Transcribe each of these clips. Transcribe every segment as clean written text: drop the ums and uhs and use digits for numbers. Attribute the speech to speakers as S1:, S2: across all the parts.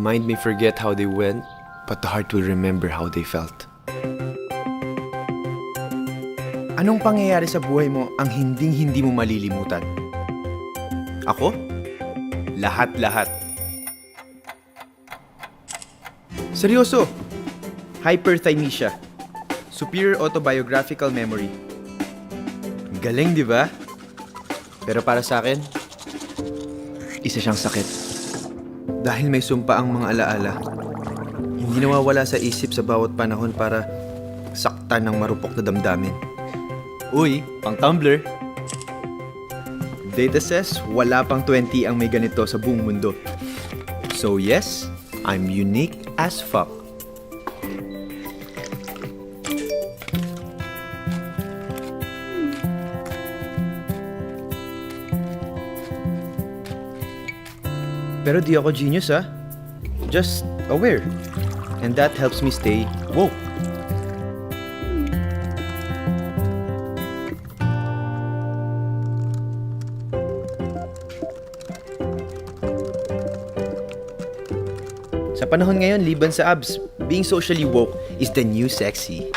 S1: mind may forget how they went, but the heart will remember how they felt.
S2: Anong pangyayari sa buhay mo ang hinding-hindi mo malilimutan? Ako? Lahat-lahat. Seryoso! Hyperthymesia. Superior autobiographical memory. Galing, di ba? Pero para sa akin, isa siyang sakit. Dahil may sumpa ang mga alaala, hindi nawawala sa isip sa bawat panahon para saktan ng marupok na damdamin. Uy, pang Tumblr. Data says wala pang 20 ang may ganito sa buong mundo. So yes, I'm unique as fuck. Pero di ako genius, ah. Just aware. And that helps me stay woke. Sa panahon ngayon, liban sa abs, being socially woke is the new sexy.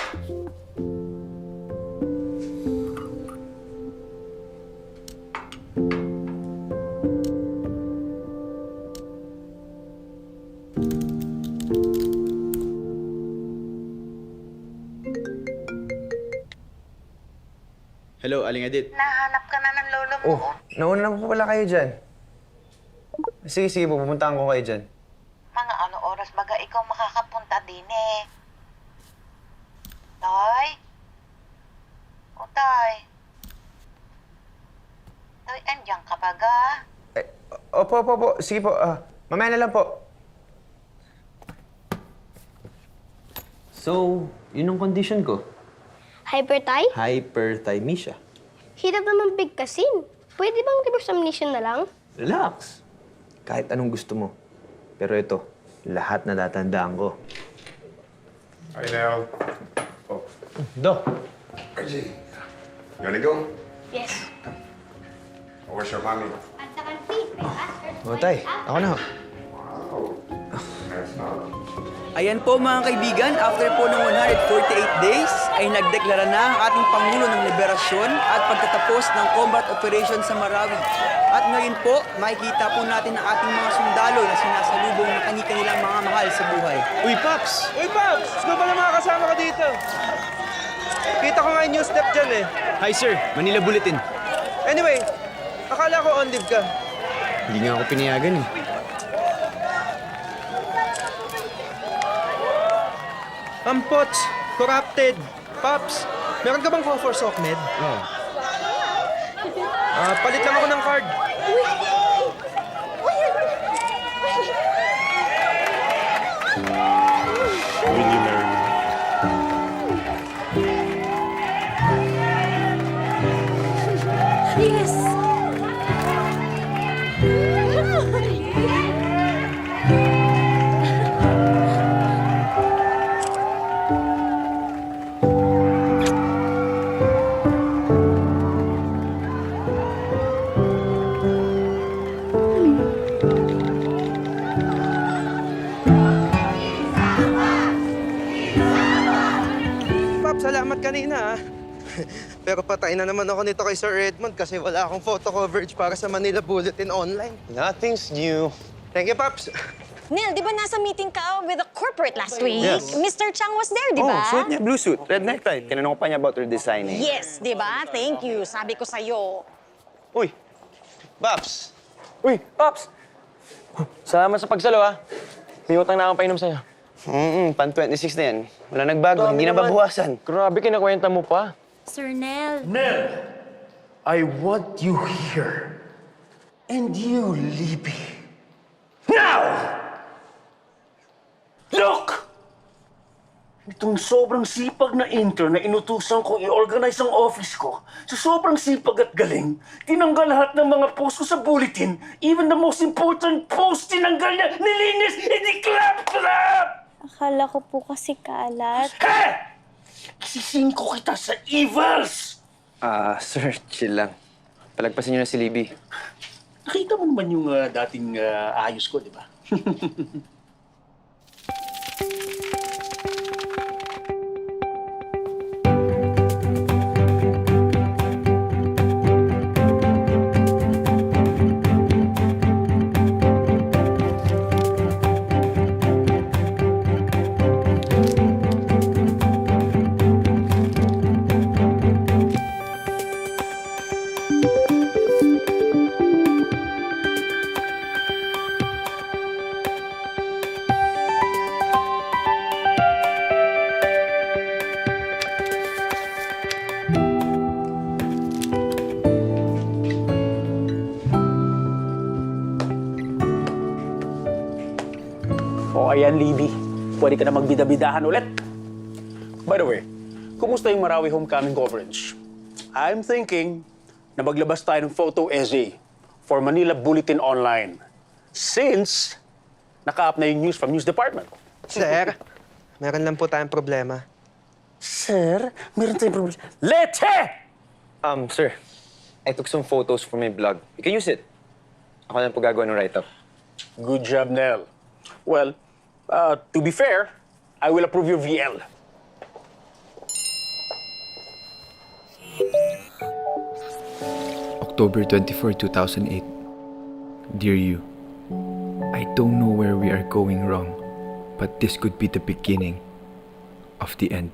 S2: Hello, Aling Edith.
S3: Nahanap ka na ng lolo mo.
S2: Oh, nauna na po pala kayo dyan. Sige, pupuntahan ko kayo dyan.
S3: Mga ano oras baga ikaw makakapunta din eh. Tay? O tay? Tay, andyan ka baga?
S2: Opo. Sige po, mamaya na lang po. So, yun ang condition ko.
S4: Hyperthy?
S2: Hyperthymesia.
S4: Hirap naman bigkasin. Pwede bang reverse amnesia na lang?
S2: Relax. Kahit anong gusto mo. Pero ito, lahat na tatandaan ko.
S5: Hi, Nell. Oh,
S2: Doc.
S5: RJ. You wanna go?
S4: Yes.
S5: Or where's your mommy?
S4: At the complete,
S2: O, tay. Ako na.
S5: That's not.
S6: Ayan po mga kaibigan, after po ng 148 days ay nagdeklara na ang ating Pangulo ng Liberasyon at pagtatapos ng combat operation sa Marawi. At ngayon po, makikita po natin ang ating mga sundalo na sinasalubong ng kani-kanilang mga mahal sa buhay.
S2: Uy, Paps! Sino pala mga kasama ka dito? Kita ko nga yung new step dyan eh. Hi, sir. Manila Bulletin. Anyway, akala ko on leave ka. Hindi nga ako pinayagan eh. Pots, corrupted. Pops, meron ka bang for SOCMED? Oo. Palit lang ako ng card.
S5: Will you marry me?
S4: Yes!
S2: Pops, salamat kanina ah. Pero patay na naman ako nito kay Sir Edmond kasi wala akong photo coverage para sa Manila Bulletin online.
S7: Nothing's new.
S2: Thank you, Pops.
S8: Neil, di ba nasa meeting ka with the corporate last week?
S7: Yes.
S8: Mr. Chang was there, di ba?
S7: Oh, suit niya, blue suit, red necktie. Tinanong ko pa niya about her designing.
S8: Yes, di ba? Thank you. Sabi ko sa'yo.
S7: Uy, Babs.
S9: Uy, Pops! Salamat sa pagsalo, ha? May utang na akong painom sa'yo.
S7: Pan 26 na yan. Wala nagbago, hindi na babawasan.
S9: Grabe, kinakwenta mo pa.
S8: Sir Nel.
S10: I want you here. And you, Libby. Now! Look! Itong sobrang sipag na intern na inutusan kong i-organize ang office ko, sa sobrang sipag at galing, tinanggal lahat ng mga post ko sa bulletin, even the most important post, tinanggal niya, nilinis, hindi clap!
S4: Akala ko po kasi kalat.
S10: He! Isising ko kita sa evils!
S7: Sir, chill lang. Palagpasin niyo na si Libby.
S10: Nakita mo naman yung dating ayos ko, di ba? ayan, Libby. Pwede ka na magbida-bidahan ulit. By the way, kumusta yung Marawi homecoming coverage? I'm thinking na maglabas tayo ng photo essay for Manila Bulletin Online since naka-up na yung news from news department.
S1: Sir, meron lang po tayong problema.
S10: Sir, meron tayong problema. Leche!
S7: Sir, I took some photos for my blog. You can use it. Ako na po gagawa ng write-up.
S10: Good job, Nel. Well, to be fair, I will approve your VL.
S2: October 24, 2008. Dear you, I don't know where we are going wrong, but this could be the beginning of the end.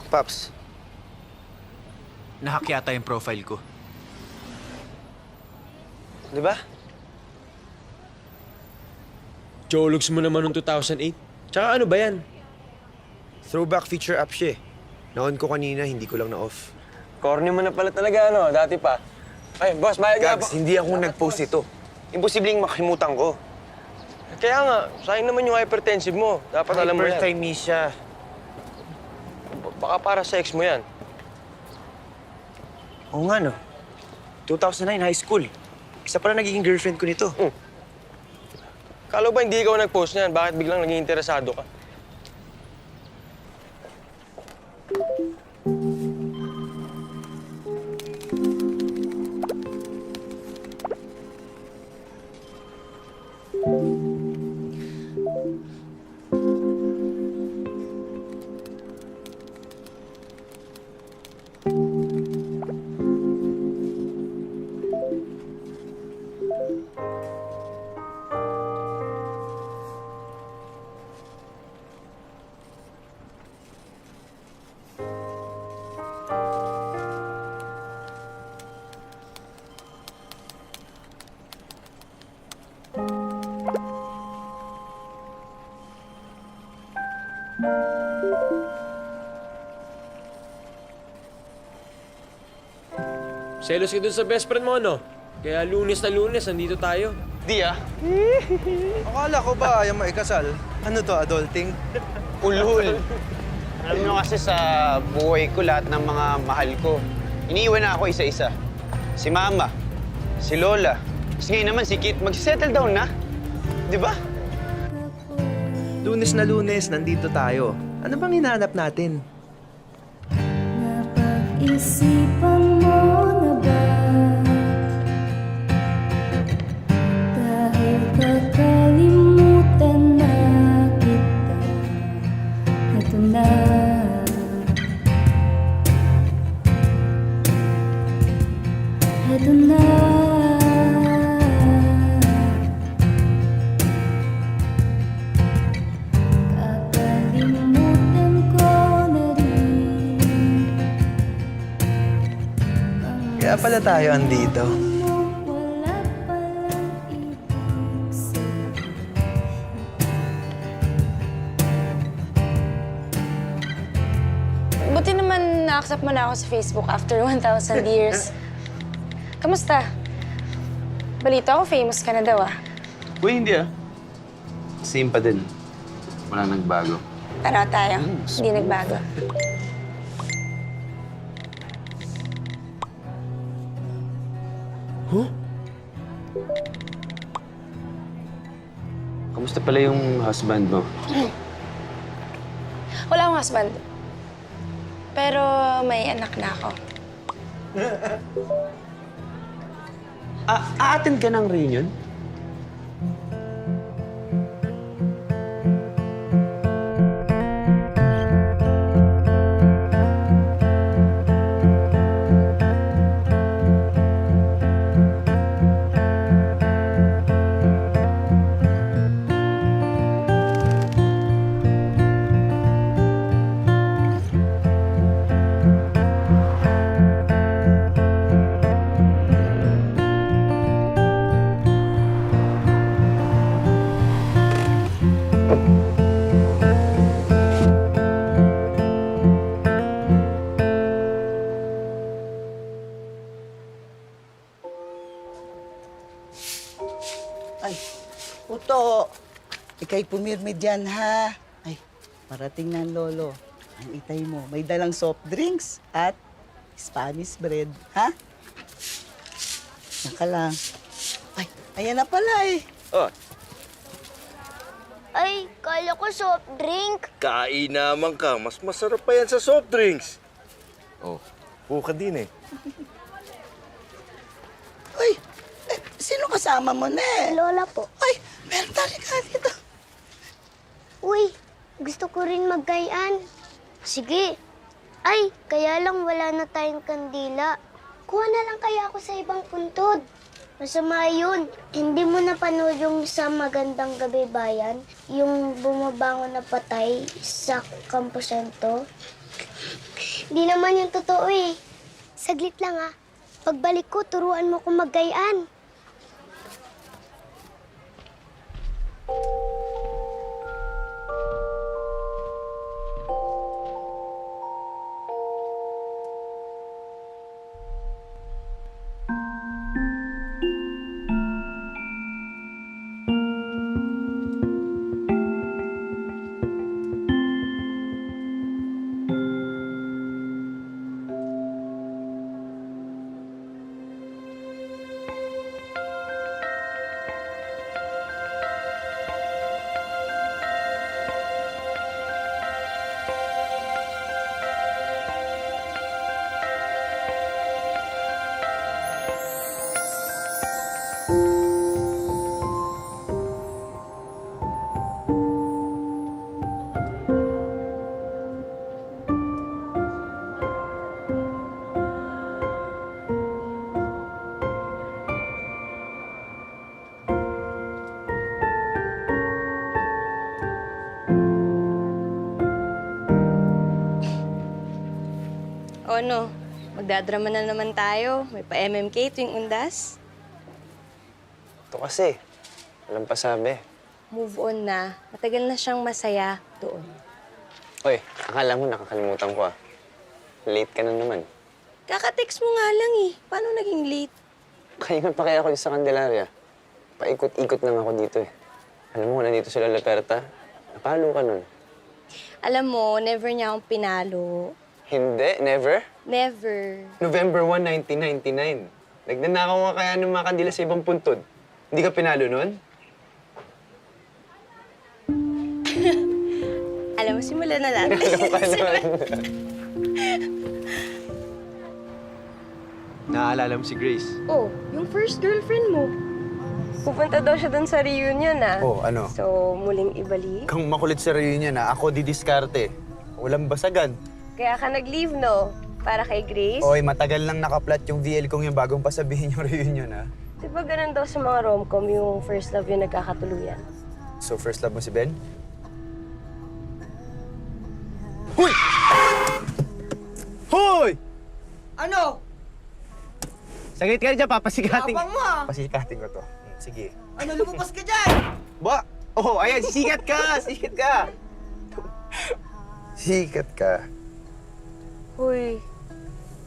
S1: Paps,
S2: Nahack yata yung profile ko.
S1: di ba? Jologs mo naman noong 2008. Tsaka ano ba yan? Throwback feature app siya eh. Na-on ko kanina, hindi ko lang na-off.
S9: Corny mo na pala talaga, ano? Dati pa. Ay, boss, bayad nga
S1: Gags,
S9: po.
S1: hindi ako nag-post ito. Imposibleng makalimutan ko.
S9: Kaya nga, sayang naman yung hypertensive mo. Dapat alam mo yan.
S1: Hyperthymesia.
S9: Baka para sa ex mo yan.
S1: Oo nga no. 2009, high school. Isa pala nagiging girlfriend ko nito.
S9: Kala ba hindi ikaw nag-post niyan? Bakit biglang naging interesado ka?
S11: Selos ka dun sa best friend mo, no? Kaya Lunes na Lunes, nandito tayo.
S7: Di ah.
S1: Akala ko ba ayaw maikasal? Ano to, adulting?
S7: Ulul. Alam nyo kasi sa buhay ko, lahat ng mga mahal ko, iniiwan na ako isa-isa. Si Mama, si Lola, tapos ngayon naman si Kit, mag-settle down na. Di ba?
S1: Lunes na Lunes, nandito tayo. Ano bang hinahanap natin?
S4: Napag-isipan mo na ba? Dahil kakalimutan na kita. Ito na. Ito na. Kakalimutan ko na rin.
S1: Kaya pala tayo andito.
S4: Wala palang ibig sabihin.
S8: Buti naman na-accept mo na ako sa Facebook after 1,000 years. Kamusta? Balita ko, famous ka na daw ah.
S7: Uy, hindi ah. Same pa din. Wala nagbago.
S8: Pareho tayo. Hindi nagbago.
S7: Kamusta pala yung husband mo?
S8: Wala akong husband. Pero may anak na ako.
S7: Aattend ka ng reunion?
S3: Ay, Uto, ikay pumirmi dyan, ha? Ay, parating na ang lolo. Ang itay mo, may dalang soft drinks at Spanish bread, ha? Naka lang. Ay, ayan na pala eh.
S9: Oh,
S4: Ay, kala ko soft drink.
S9: kain naman ka. Mas masarap pa yan sa soft drinks. Oh, buka din eh.
S3: Uy, sino kasama mo na eh?
S4: Lola po.
S3: Ay, meron ka dito.
S4: Uy, gusto ko rin maggayaan. Sige. Ay, kaya lang wala na tayong kandila. Kuha na lang kaya ako sa ibang puntod. Masama yun. Hindi mo napanood yung sa Magandang Gabi Bayan? Yung bumabangon na patay sa Camposento? Hindi naman yung totoo eh. Saglit lang ah. Pagbalik ko, turuan mo kung maggayaan.
S8: O ano, magdadrama na naman tayo. May pa-MMK tuwing undas.
S7: Ito kasi, walang pasabi.
S8: Move on na. Matagal na siyang masaya doon.
S7: Oy, akala mo nakakalimutan ko ah. Late ka na naman.
S8: Kaka-text mo nga lang eh. Paano naging late?
S7: Kaya pa kaya ako sa Candelaria. Paikot-ikot lang ako dito eh. Alam mo, nandito sila Laperta. Napalo ka nun.
S8: Alam mo, never niya akong pinalo.
S7: Hindi, never.
S8: Never.
S7: November 1, 1999. Nagnanakaw ka kaya ng mga kandila sa ibang puntod. Hindi ka pinalo nun?
S8: Alam mo, simulan na natin.
S7: Alam ka nun.
S2: Naaalala mo si Grace?
S8: Oh, yung first girlfriend mo. Pupunta daw siya dun sa reunion, ah.
S7: Oh, ano?
S8: So, muling ibalik.
S7: Kung makulit sa reunion na, ako didiskarte. Walang basagan.
S8: Kaya ka nag-leave, no? Para kay Grace.
S7: Oy, matagal lang nakaplat yung VL kong yung bagong pasabihin yung reunion, ha?
S8: Di ba ganun daw sa mga rom-com yung first love yung nagkakatuluyan?
S7: So, first love mo si Ben? Hoy! Hoy!
S6: Ano?
S7: Saglit ka na dyan, papasikating.
S6: Tapang mo, ah.
S7: Pasikating ko to. Sige.
S6: Ano, lumabas ka dyan?
S7: Ba? Oh, ayan, sikat ka! Sikat ka! Sikat ka.
S8: Uy,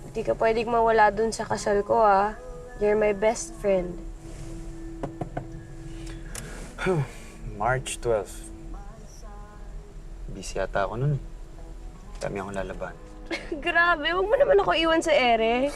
S8: hindi ka pwedeng mawala dun sa kasal ko, ah. You're my best friend.
S7: March 12. Busy yata ako nun. Dami akong lalaban.
S8: Grabe, huwag mo naman ako iwan sa ere.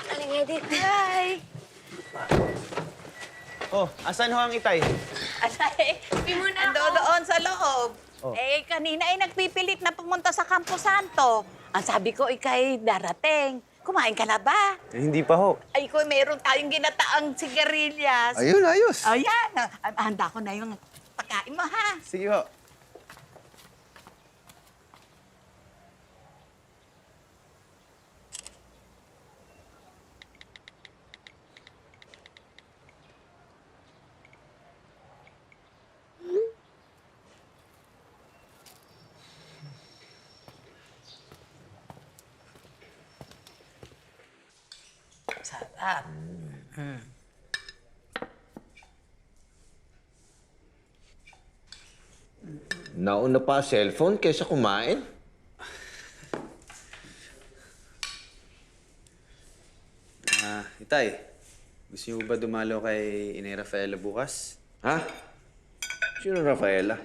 S8: Aling Edith. Hi!
S7: Oh, asan ho ang itay?
S3: Atay, ando doon sa loob. Eh, kanina ay nagpipilit na pumunta sa Campo Santo. Ang sabi ko, ikay darating. Kumain ka na ba?
S7: Eh, hindi pa ho.
S3: Ay ko, meron tayong ginataang sigarilyas.
S7: Ayun, ayos.
S3: Ayan, handa ko na yung pagkain mo, ha?
S7: Sige ho.
S9: Nauna pa cellphone kaysa kumain?
S7: Itay, gusto niyo ba dumalo kay Inay Rafaela bukas?
S9: Ha? Sino Rafaela?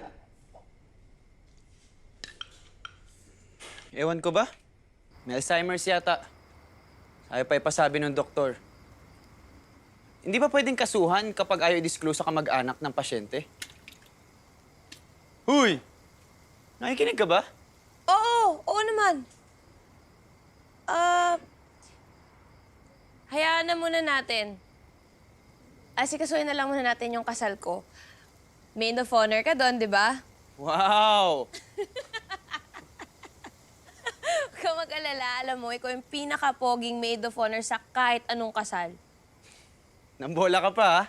S7: Ewan ko ba? May Alzheimer's yata. Ayaw pa ipasabi ng doktor. Hindi ba pwedeng kasuhan kapag ayaw i-disclose sa kamag-anak ng pasyente? Huy! Nakikinig ka ba?
S8: Oo naman. Hayaan na muna natin. Asikasuhin na lang muna natin yung kasal ko. Maid of honor ka doon, di ba?
S7: Wow!
S8: Huwag ka mag-alala. Alam mo, ikaw yung pinaka-poging maid of honor sa kahit anong kasal.
S7: Nambola ka pa, ha?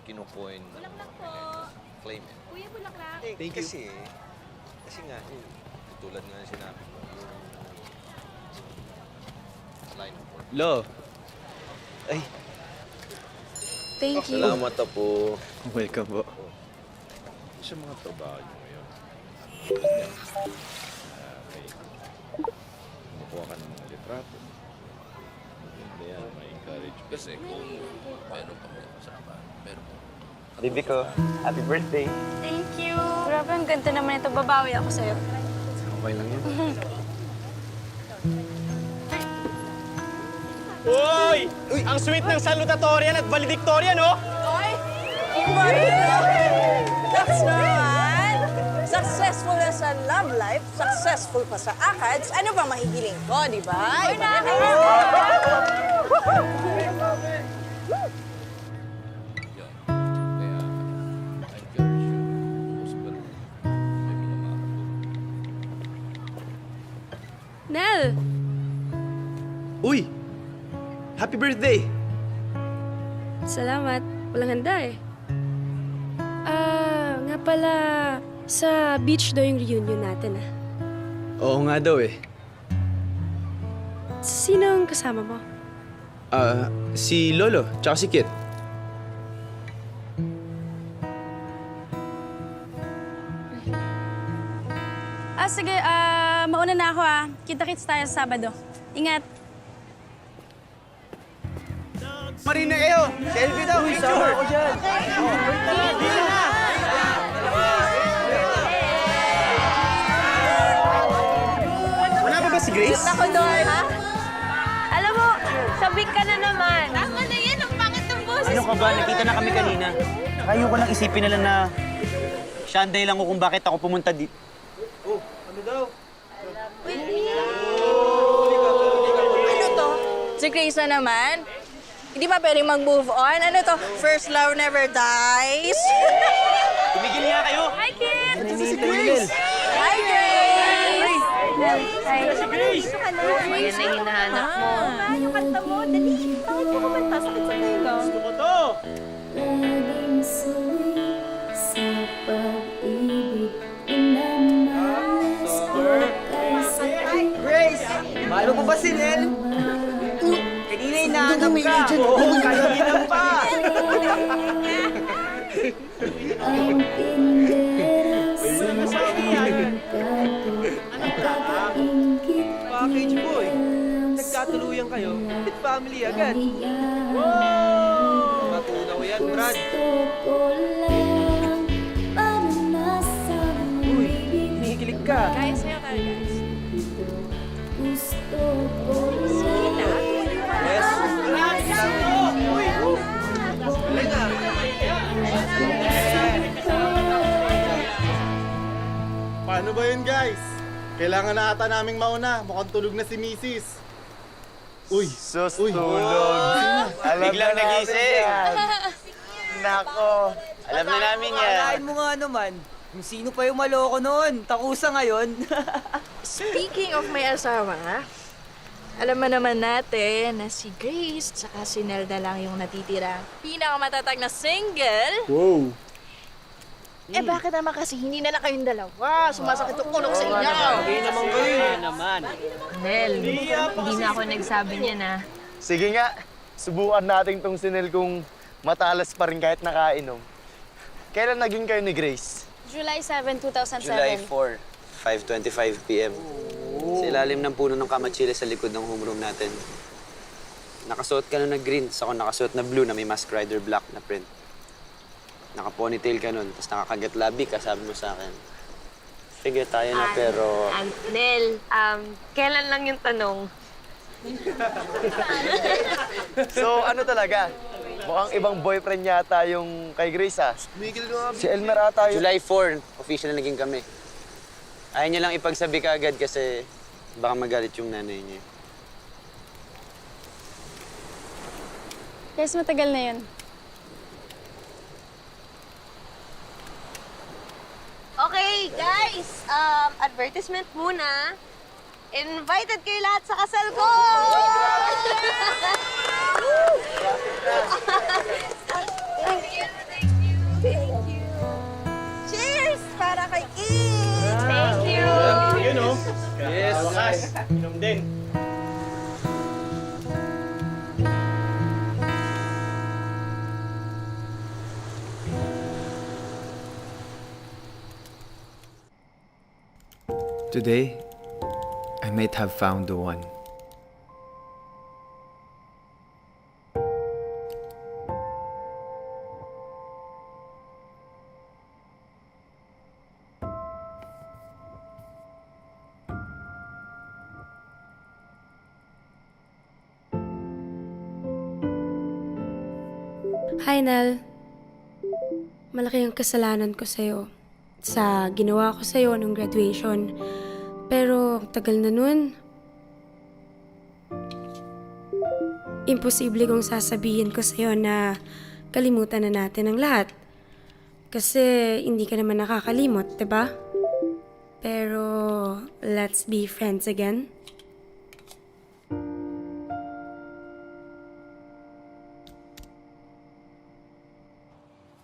S9: Kinukuhin.
S8: Bulaklak po.
S9: Claim it.
S8: Kuya, bulaklak.
S9: Thank you. Kasi nga, tulad nga ng sinabi ko, line of work.
S7: Lo. Ay,
S8: Thank you.
S9: Salamat po.
S7: welcome po.
S9: Sa mga trabaho nyo ngayon. Kumukuha ka ng mga litrato. Maganda yan, ma-encourage. Kasi kung meron pa mga kasama, meron pa.
S7: Bibi ko, happy birthday.
S8: Thank you. Grabe, ang ganda naman ito. Babawi ako sa'yo.
S7: Okay lang yun.
S6: Uy! Ang sweet ng salutatorian at valedictorian, oh!
S8: Oy! That's naman! Successful na sa love life, successful pa sa ACADS. Ano ba mahigiling ko, di ba?
S9: Kaya, encourage you. Most of all, may minamahal.
S8: Nel!
S2: Uy! Happy birthday!
S12: Salamat. Walang handa eh. Nga pala, sa beach daw yung reunion natin ah.
S2: Oo nga daw eh.
S12: Sino ang kasama mo?
S2: Si Lolo, tsaka si Kit.
S12: Sige, mauna na ako ah. Kita-kits tayo sa Sabado. Ingat.
S7: Marina kayo! Selfie daw, picture! Ako dyan! Wala ba si Grace?
S8: Ako doon, ha? Alam mo, sabik ka na naman. Tama na yan, ang pangit ng boses
S7: Ano ka ba? Nakita na kami kanina. Ayoko lang isipin nila na siya ang dahilan ko kung bakit ako pumunta dito.
S8: Ano to? Si Grace na naman? Hindi ba pwedeng mag-move on? Ano to? First love never dies?
S7: Tumigil nga kayo!
S8: Hi, Kit! Ito si Grace! Hi, Grace! Hi. Si Grace! Gusto ka na? Yan na hinahanap mo. Yung kanta mo, dali. Bakit mo kumanta? Sakit sa tenga.
S6: Gusto ko to!
S12: Laging suwi sa pag-ibig. Inamalas ko kay sakit.
S6: Grace! Mahalo mo ba si Nel? Kanina hinahanap ka! Oo, kanina pa!
S12: Ang tindera sa pagkaingit.
S6: Package boy! Nagkatuluyan kayo, with family agad. Matunaw yan, Brad.
S12: Gusto ko lang maranasan
S6: Uy, hinihikilig ka.
S8: Guys, sa'yo tayo, guys.
S12: gusto ko lang.
S6: Yes.
S10: Paano ba yun, guys? Kailangan na ata naming mauna. Mukhang tulog na si Mrs. Uy! Uy!
S7: Biglang nagising! Nako! Alam na namin yan.
S6: Alain mo nga naman, kung sino pa yung maloko noon, takusa ngayon.
S8: Speaking of may asawa, alam mo naman natin na si Grace at si Nelda lang yung natitira. Pinakamatatag na single.
S10: Wow!
S8: Eh bakit naman kasi hindi na lang kayong dalawa? Sumasakit ang ulo ko sa inyo.
S13: Nel, hindi na ako nagsabi niya na.
S7: Sige nga, subukan natin tong si Nel kung matalas pa rin kahit nakainom. Kailan naging kayo ni Grace?
S12: July 7, 2007.
S7: July 4, 5:25 p.m. Sa ilalim ng puno ng kamatsili sa likod ng homeroom natin. Nakasuot ka na green, ako nakasuot na blue na may Mask Rider black na print. Naka-ponytail ka nun, tapos nakakagat labi ka, sabi mo sa akin. Sige, tayo na, pero...
S13: Nel, kailan lang yung tanong?
S7: So, ano talaga? Mukhang ibang boyfriend yata yung kay Grace, ah. Si Elmer ata yun. July 4, official na naging kami. Ayaw niya lang ipagsabi ka agad kasi baka magalit yung nanay niya.
S12: Guys, matagal na yun.
S8: Okay, guys. Advertisement muna. Invited kayo lahat sa kasal ko! Thank you. Cheers! Para kay Kit!
S13: Thank you!
S7: Yes! Inom din.
S2: Today, I might have found the one.
S14: Hi, Nel. Malaki ang kasalanan ko sa'yo sa ginawa ko sa'yo nung graduation. Pero tagal na nun. Imposible kong sasabihin ko sa'yo na kalimutan na natin ang lahat. Kasi hindi ka naman nakakalimot, diba? Pero let's be friends again.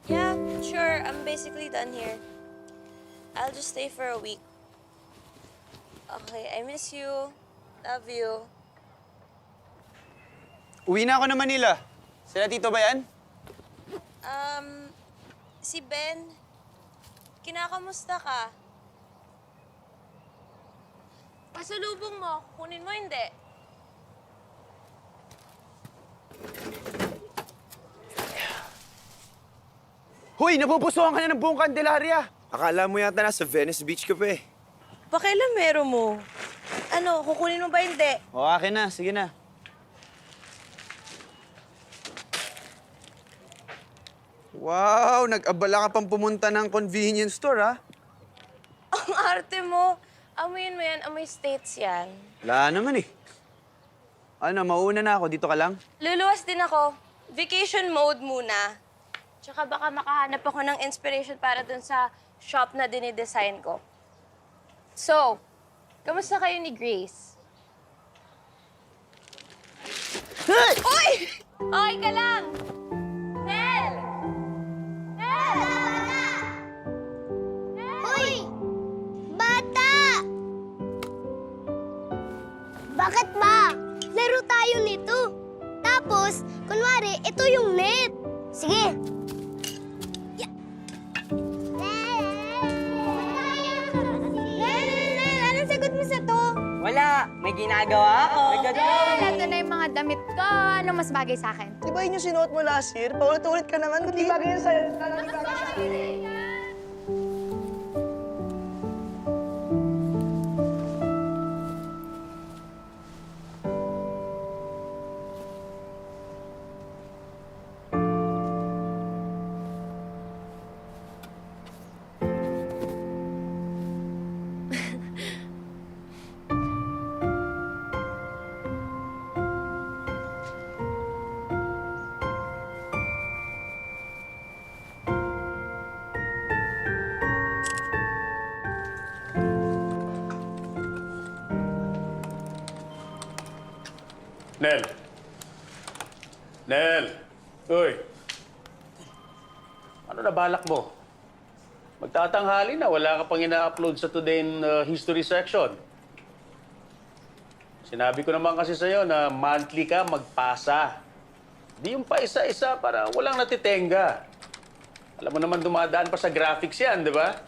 S8: Yeah, sure. I'm basically done here. I'll just stay for a week. Okay, I miss you. Love you.
S7: Uwi na ako na Manila. Sila tito ba yan?
S8: Si Ben, kinakamusta ka? Pasalubong mo, kunin mo hindi.
S7: Hoy, napupusuhan ka na ng buong Candelaria.
S1: Akala mo yata nasa Venice Beach ka pa eh.
S8: Pakailamero mo. Ano, kukunin mo ba hindi?
S7: O, akin na. Sige na. Wow, nag-abala ka pang pumunta ng convenience store, ha?
S8: Ang arte mo. Amoyin mo yan, amoy states yan.
S7: Wala naman eh. Ano, mauna na ako. Dito ka lang?
S8: Luluwas din ako. Vacation mode muna. Tsaka baka makahanap ako ng inspiration para dun sa shop na dinidesign ko. So, kamusta kayo ni Grace?
S7: Hey!
S8: Uy! Okay ka lang! Nel! Nel!
S4: Uy! Bata! Bakit ba? Laro tayo nito. Tapos, kunwari, ito yung net. Sige. Anong sagot mo sa to?
S6: Wala, may ginagawa ako.
S12: Ito na yung mga damit ko. Ano mas bagay sa akin?
S6: Di ba yun yung sinuot mo last year? Paulit-ulit ka naman. Di bagay yun sa'yo.
S10: Nel! Nel! Uy! Ano na balak mo? Magtatanghali na, wala ka pang ina-upload sa Today in History section. Sinabi ko naman kasi sa'yo na monthly ka magpasa. Di yung pa isa-isa para walang natitenga. Alam mo naman dumadaan pa sa graphics yan, di ba?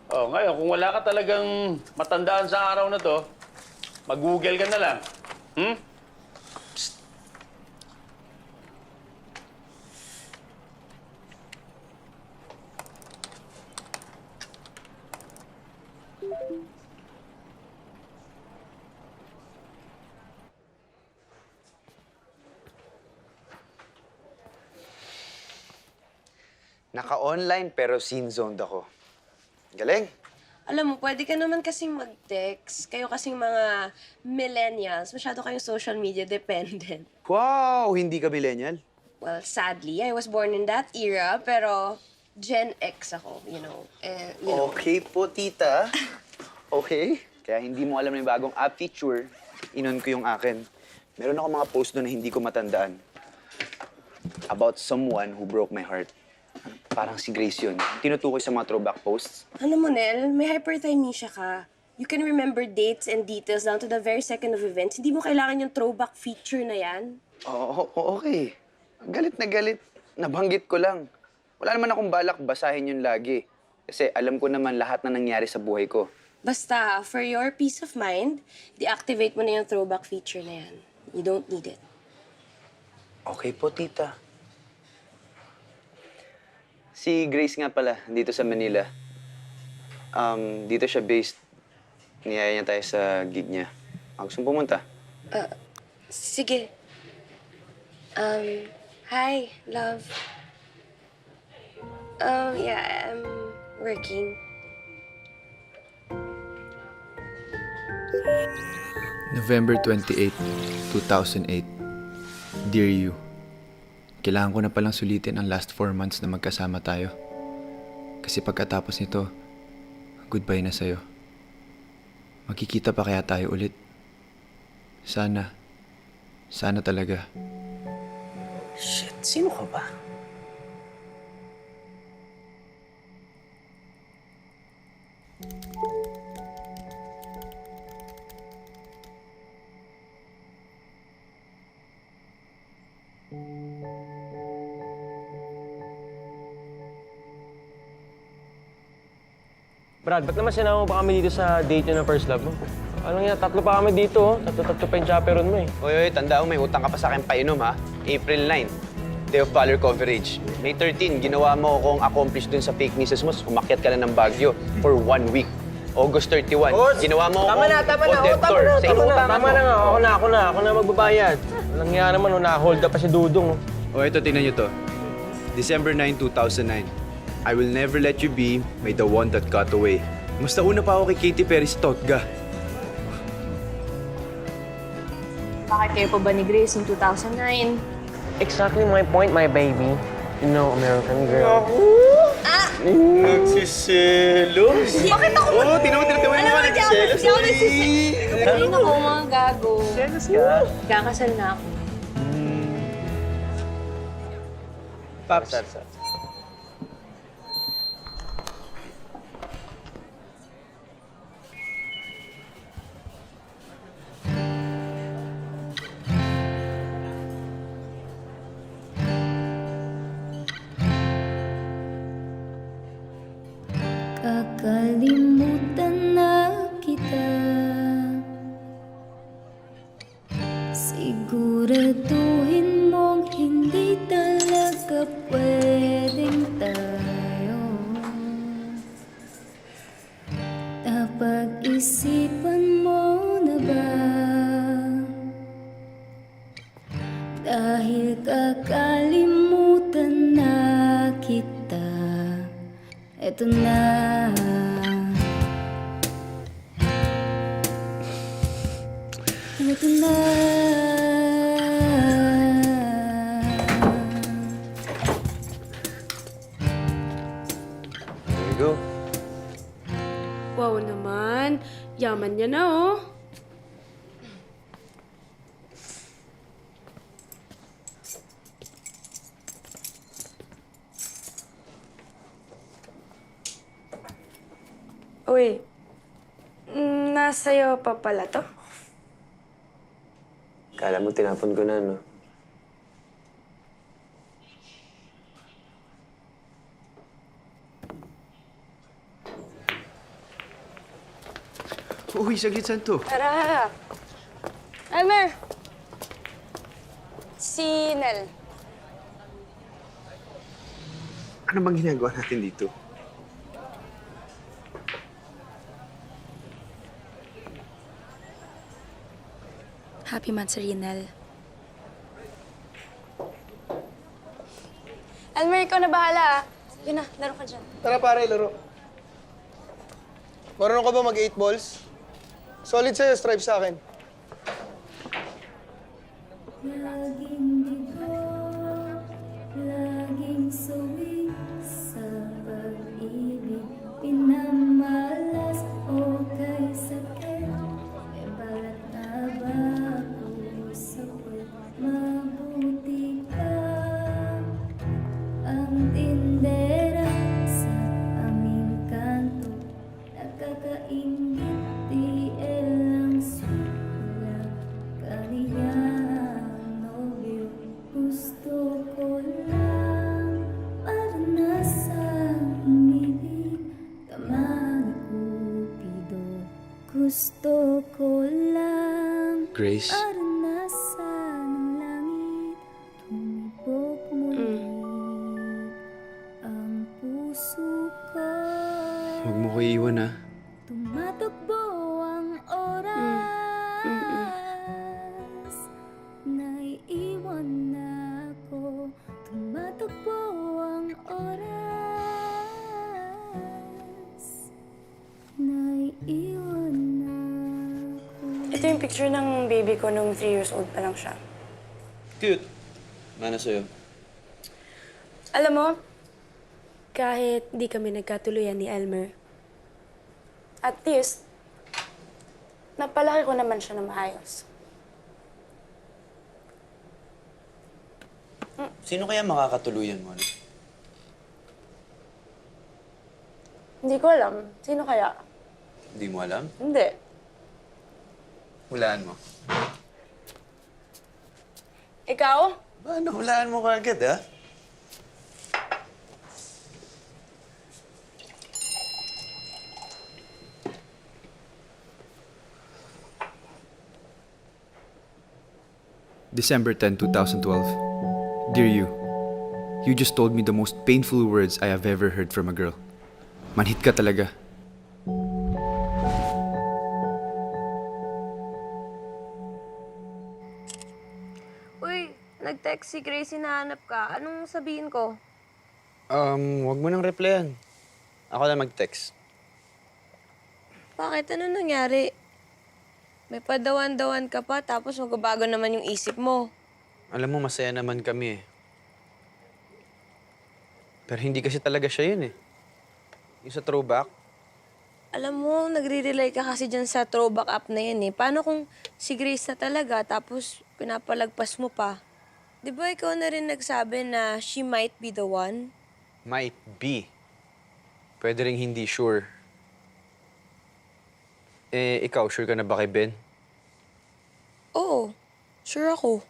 S10: Oh, ngayon, kung wala ka talagang matandaan sa araw na to, mag-google ka na lang. Hmm?
S7: Naka-online pero scene-zoned ako. Galing.
S8: Alam mo, pwede ka naman kasing mag-text. Kayo kasing mga millennials, masyado kayong social media dependent.
S7: Wow! Hindi ka millennial?
S8: Well, sadly, I was born in that era, pero Gen X ako, you know.
S7: Okay po, tita. Okay. Kaya hindi mo alam na yung bagong app feature, inon ko yung akin. Meron ako mga post doon na hindi ko matandaan. About someone who broke my heart. Parang si Grace yun. Tinutukoy sa mga throwback posts.
S8: Ano mo, Nel? May hyperthymesia ka. You can remember dates and details down to the very second of events. Hindi mo kailangan yung throwback feature na yan.
S7: Okay. Galit na galit. Nabanggit ko lang. Wala naman akong balak basahin yun lagi. Kasi alam ko naman lahat na nangyari sa buhay ko.
S8: Basta, for your peace of mind, deactivate mo na yung throwback feature na yan. You don't need it.
S7: Okay po, tita. Si Grace nga pala, dito sa Manila. Dito siya based. Niyaya niya tayo sa gig niya. Gusto mo pumunta?
S8: Sige. Hi, love. Yeah, I'm working.
S2: November 28, 2008. Dear you, kailangan ko na palang sulitin ang last 4 months na magkasama tayo. Kasi pagkatapos nito, goodbye na sa'yo. Magkikita pa kaya tayo ulit? Sana. Sana talaga.
S7: Shit, sino ka ba?
S11: Brad, ba't naman sinama mo pa kami dito sa date nyo ng first love mo? Alam niya, 3 pa kami dito, oh. 3 pa yung chaperon mo, eh.
S7: Oy, tanda mo, may utang ka pa sa akin painom, ha? April 9, Day of Valor coverage. May 13, ginawa mo akong accomplish dun sa fake nieces mo, umakyat ka na ng Baguio for 1 week. August 31, ginawa mo akong auditor sa inutangan mo.
S11: Tama na nga, ako na magbabayad. Walang nga naman, oh, na-hold up pa si Dudong, oh.
S2: Ito, tingnan nyo to. December 9, 2009. I will never let you be may the one that got away. Musta una pa ako kay Katy Perry sa Totga.
S13: Bakit kayo pa ba ni Grace in 2009?
S11: Exactly my point, my baby. You know, American girl.
S10: Nagsiselos?
S8: Bakit ako
S10: Oo, tinawag mo ka nagsiselos.
S8: Ay, naku, mga gago.
S10: Selos ka?
S8: Kakasal na ako.
S7: Paps.
S15: Kakalimutan na kita. Siguraduhin mong hindi talaga pwedeng tayo. Napag-isipan mo na ba? Dahil kakalimutan na kita. Eto na. Eto na.
S7: There you go.
S14: Wow naman. Yaman niya na, oh. Uy, nasa'yo pa pala to?
S1: Kala mo tinapon ko na, no?
S2: Uy, saglit saan to?
S12: Tara! Elmer! Si Nel.
S1: Ano bang ginagawa natin dito?
S14: Happy Matsuri, Nel.
S12: Elmer, ikaw na bahala ah. Sige na, laro ka dyan.
S1: Tara pare, laro. Marunong ka ba mag-8 balls? Solid sa'yo, stripe sa akin.
S15: Laging bigo, laging suwi sa pag-ibig. Pinamalas o kay sakit, may balat na ba ako sa puwet? Mabuti ka, ang tindera sa aming kanto. Nakakaingit, di elang sula kaniyang nobyo. Gusto ko lang maranasan umibig, kamang Cupido. Gusto ko lang
S1: Grace?
S15: maranasan ang langit, tumibok muli ang puso ko.
S2: Huwag mo ko iiwan, ha?
S15: Tumatakbo ang oras, naiiwan na ako. Tumatakbo ang oras, naiiwan na ako.
S14: Ito yung picture ng baby ko nung 3 years old pa lang siya.
S2: Cute. Mana sa'yo?
S14: Alam mo, kahit di kami nagkatuluyan ni Elmer, at least, napalaki ko naman siya na maayos.
S7: Sino kaya makakatuluyan mo?
S14: Hindi ko alam. Sino kaya?
S7: Hindi mo alam?
S14: Hindi.
S7: Hulaan mo.
S14: Ikaw?
S7: Ano, hulaan mo kagad, ha?
S2: December 10, 2012. Dear you just told me the most painful words I have ever heard from a girl. Manhit ka talaga.
S8: Uy, nag-text si Grace, hinahanap ka. Anong sabihin ko?
S7: Wag mo nang replyan. Ako na mag-text.
S8: Bakit? Ano nangyari? May padawan-dawan ka pa, tapos magbabago naman yung isip mo.
S7: Alam mo, masaya naman kami eh. Pero hindi kasi talaga siya yun eh. Yung sa throwback.
S8: Alam mo, nagre-rely ka kasi dyan sa throwback app na yan eh. Paano kung si Grace na talaga, tapos pinapalagpas mo pa? Di ba ikaw na rin nagsabi na she might be the one?
S7: Might be. Pwede rin hindi sure. Eh, ikaw, sure ka na ba kay Ben?
S8: Oo, sure ako.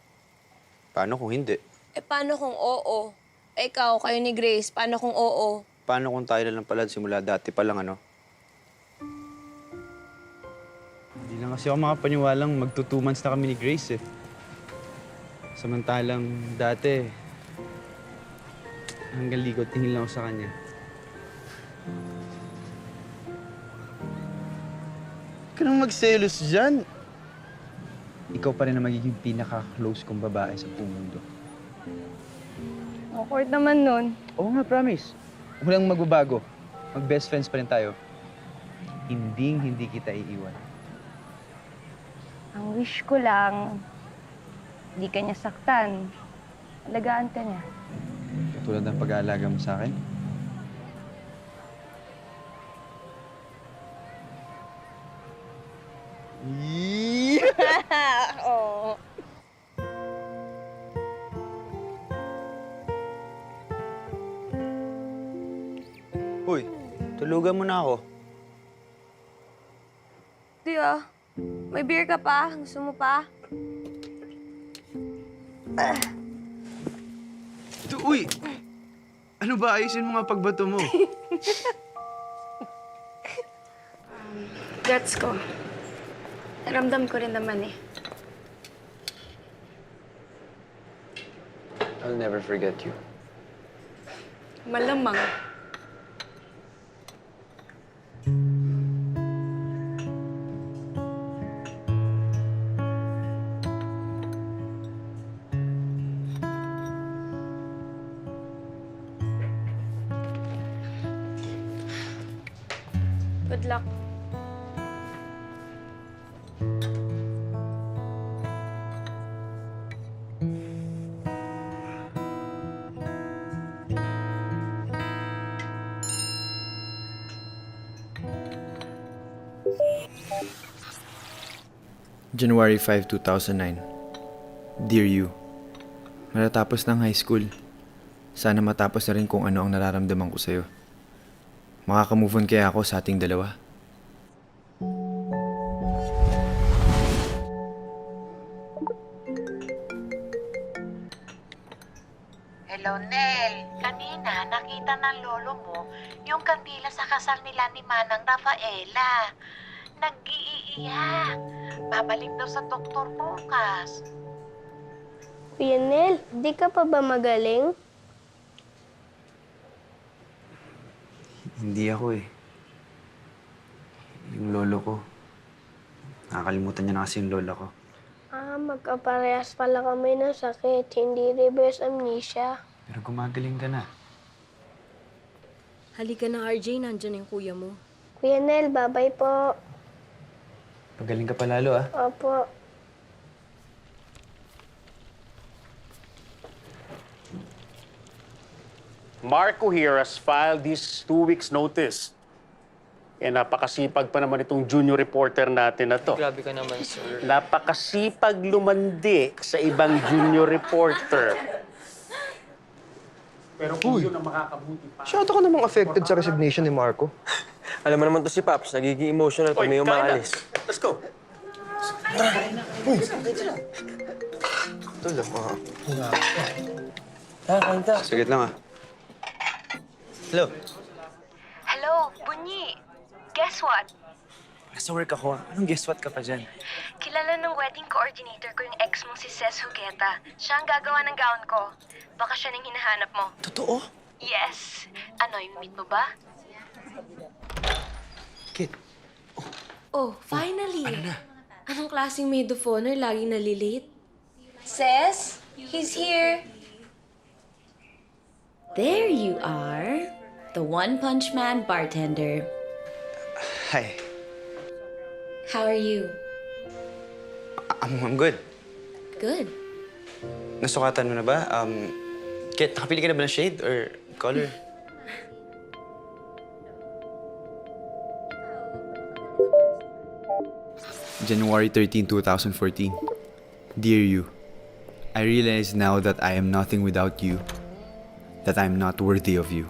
S7: Paano kung hindi?
S8: Eh paano kung oo? Eh ikaw, kayo ni Grace, paano kung oo?
S7: Paano kung tayo na lang pala simula dati pa lang, ano? Hindi lang kasi ako makapaniwalang magto 2 months na kami ni Grace eh. Samantalang dati, hanggang likod, tingin lang ako sa kanya. Huwag ka nang magselos dyan. Ikaw pa rin ang magiging pinaka-close kong babae sa buong mundo.
S8: Awkward naman nun.
S7: Oo nga, promise. Walang magbabago. Mag-best friends pa rin tayo. Hindi kita iiwan.
S13: Ang wish ko lang, hindi ka niya saktan. Alagaan ka niya.
S7: Katulad ng pag-aalaga mo sa akin.
S8: Oo.
S7: Uy, tulugan mo na ako.
S8: you ah. May beer ka pa? Gusto mo pa?
S2: Uy! Ano ba? Ayusin mo nga pagbato mo.
S14: Gets ko. Ramdam ko rin naman eh.
S7: I'll never forget you.
S14: Malamang. Good luck.
S2: January 5, 2009. Dear you, matatapos ng high school. Sana matapos na rin kung ano ang nararamdaman ko sa'yo. Makaka-move on kaya ako sa ating dalawa.
S16: Hello, Nel. Kanina, nakita ng lolo mo yung kandila sa kasal nila ni Manang Rafaela. Nag-iiyak. Babalik daw sa doktor bukas.
S4: Kuya Nel, di ka pa ba magaling?
S7: Hindi ako eh. Yung lolo ko. Nakakalimutan niya na kasi yung lola ko.
S4: Magkaparehas pala kami ng sakit, hindi reverse amnesia.
S7: Pero gumagaling ka na.
S14: Halika na, RJ. Nandyan yung kuya mo.
S4: Kuya Nel, babay po.
S7: Pagaling ka pa lalo ah.
S4: Opo.
S10: Marco here has filed his 2 weeks notice. Eh, napakasipag pa naman itong junior reporter natin na to.
S11: Grabe ka naman, sir.
S10: Napakasipag lumandi sa ibang junior reporter. Pero kung yun ang makakabuti pa...
S1: Masyado ka namang affected sa resignation ni Marco.
S11: Alam mo naman to si Paps, nagiging emotional pag may
S10: kain na.
S11: umaalis.
S10: Let's go.
S1: Ito lang,
S11: Kain ka.
S7: Saglit lang ah. Hello.
S16: Hello, Bunyi. Guess what?
S7: Nasa work ako ah. Anong guess what ka pa dyan?
S16: Kilala ng wedding coordinator ko yung ex mong si Ces Hugueta. Siya ang gagawa ng gown ko. Baka siya nang hinahanap mo.
S1: Totoo?
S16: Yes. Ano, meet mo ba?
S1: Kit,
S14: Oh, finally! Anong klaseng maid of honor laging nalilate?
S8: Sis, he's here.
S15: There you are. The One Punch Man bartender.
S7: Hi.
S15: How are you?
S7: I'm good.
S15: Good.
S7: Nasukatan mo na ba? Kit, nakapili ka na ba ng shade or color?
S2: January 13, 2014. Dear you, I realize now that I am nothing without you, that I am not worthy of you.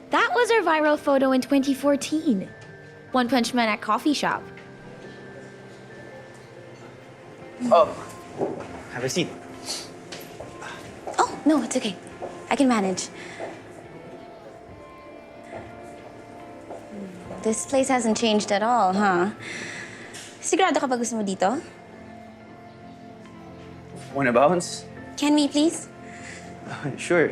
S15: That was our viral photo in 2014. One Punch Man at coffee shop.
S7: Oh, have a seat.
S15: Oh, no, it's okay. I can manage. This place hasn't changed at all, huh? Sigurado ka ba gusto mo dito?
S7: Wanna bounce?
S15: Can we, please?
S7: Sure.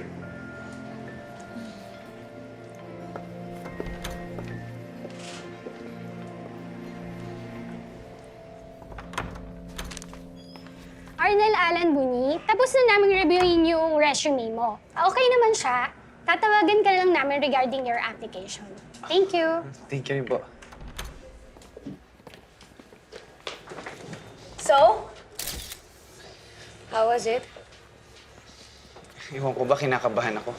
S4: Arnel Alan Bunyi, tapos na namin reviewin yung resume mo. Okay naman siya. Tatawagan ka lang namin regarding your application. Thank you.
S7: Thank you rin po.
S8: So? How was it?
S7: Iwan ko ba, kinakabahan ako.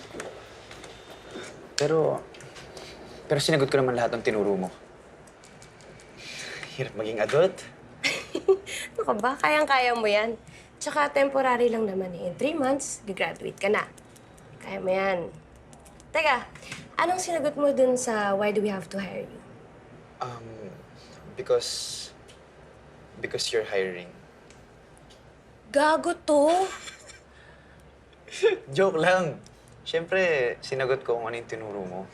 S7: Pero sinagot ko naman lahat ng tinuro mo. Hirap maging adult.
S8: Ano ka ba? Kayang-kaya mo yan. Tsaka temporary lang naman eh. In 3 months, graduate ka na. Kaya mo yan. Teka, anong sinagot mo dun sa why do we have to hire you?
S2: Because you're hiring.
S8: Gago to.
S2: Joke lang. Siyempre, sinagot ko kung ano yung tinuro mo.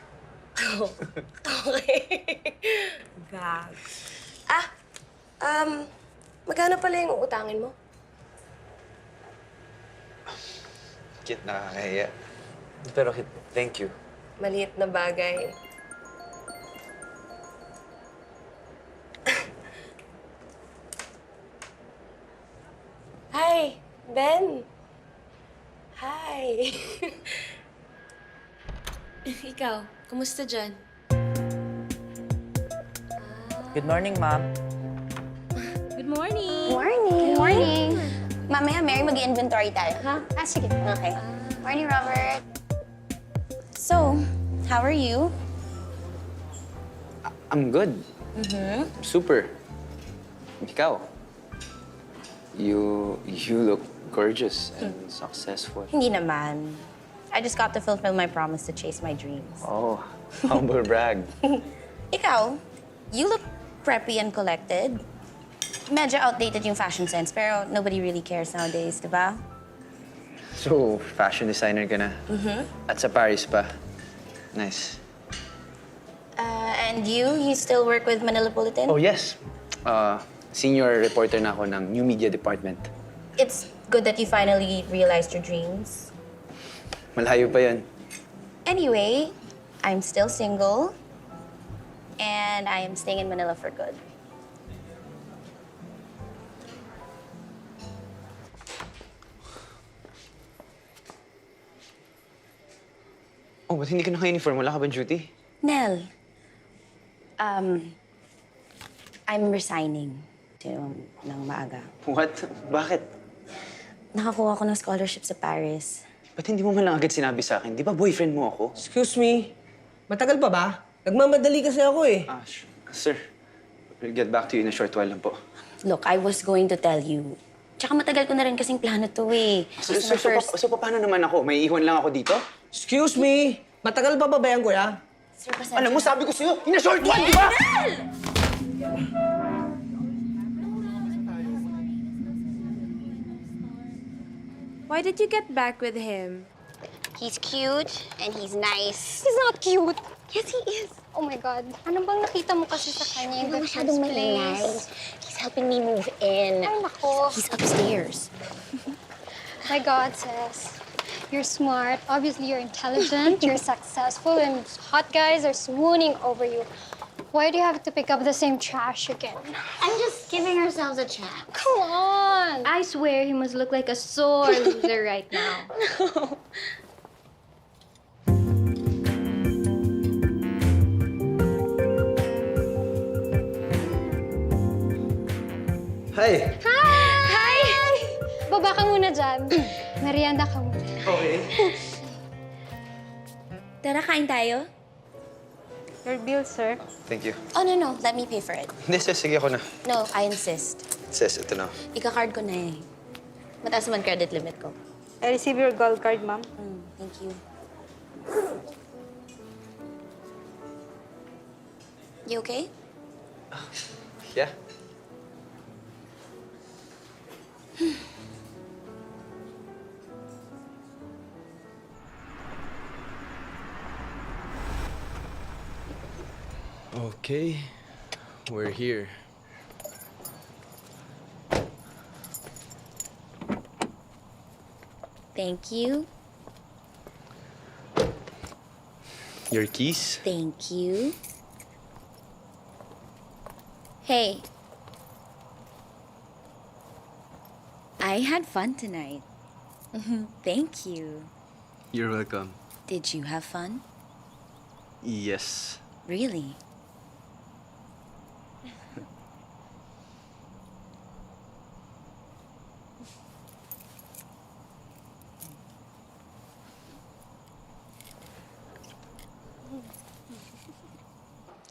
S8: Okay. Gag. Magkano pala yung uutangin mo?
S2: Kit, nakakahiya. Pero Kit, thank you.
S8: Maliit na bagay. Hi, Ben. Hi.
S14: Ikaw, kumusta dyan?
S6: Good morning, ma'am.
S14: Good morning!
S4: Morning! Morning! Mamaya, Mary, mag-inventory tayo, ha? Sige. Okay. Morning, Robert. So, how are you?
S7: I'm good. Super. Ikaw? You look gorgeous and successful.
S4: Hindi naman. I just got to fulfill my promise to chase my dreams.
S7: Oh, humble brag.
S4: Ikaw, you look preppy and collected. Medyo outdated yung fashion sense, pero nobody really cares nowadays, di ba?
S7: So, fashion designer ka na? At sa Paris pa? Nice.
S4: And you still work with Manila Bulletin?
S7: Oh, yes. Senior reporter na ako ng New Media Department.
S4: It's good that you finally realized your dreams.
S7: Malayo pa yan.
S4: Anyway, I'm still single, and I am staying in Manila for good.
S7: Oh, ba't hindi ka naka-uniform? Wala ka ba duty?
S4: Nell, I'm resigning ng maaga.
S7: What? Bakit?
S4: Nakakuha ko ng scholarship sa Paris.
S7: Ba't hindi mo man lang agad sinabi sa akin? Di ba boyfriend mo ako?
S6: Excuse me. Matagal pa ba? Nagmamadali kasi ako eh.
S7: Sir, we'll get back to you in a short while lang po.
S4: Look, I was going to tell you. Tsaka matagal ko na rin kasing plano to eh.
S7: So, paano naman ako? May iwan lang ako dito?
S6: Excuse me. Matagal pa ba yan, kuya?
S4: Sir, pasensya
S7: Alam mo,
S4: na.
S7: sabi ko sa'yo, in a short while, di ba?
S14: Why did you get back with him?
S4: He's cute and he's nice.
S17: He's not cute. Yes, he is. Oh my God. Ano bang nakita mo kasi sa kanya in the
S4: Masyadong
S17: first
S4: maingay.
S17: place?
S4: He's helping me move in.
S17: Ay, nako.
S4: He's upstairs.
S17: My God, sis. You're smart. Obviously, you're intelligent. You're successful. And hot guys are swooning over you. Why do you have to pick up the same trash again?
S4: I'm just giving ourselves a chance.
S17: Come on. I swear he must look like a sore loser right now.
S4: No.
S2: Hi!
S17: Hi! Baba ka muna dyan. Merienda ka muna.
S2: Okay.
S4: Tara, kain tayo.
S17: Your bill, sir.
S2: Thank you.
S4: Oh, no. Let me pay for it.
S2: Hindi, sis, sige ako na.
S4: No, I insist.
S2: Sis, ito na.
S4: Ika-card ko na eh. Mataas naman credit limit ko.
S17: I receive your gold card, ma'am.
S4: Thank you. You okay?
S2: Yeah.
S1: Okay, we're here.
S4: Thank you.
S1: Your keys?
S4: Thank you. Hey. I had fun tonight. Thank you.
S2: You're welcome.
S4: Did you have fun?
S2: Yes.
S4: Really?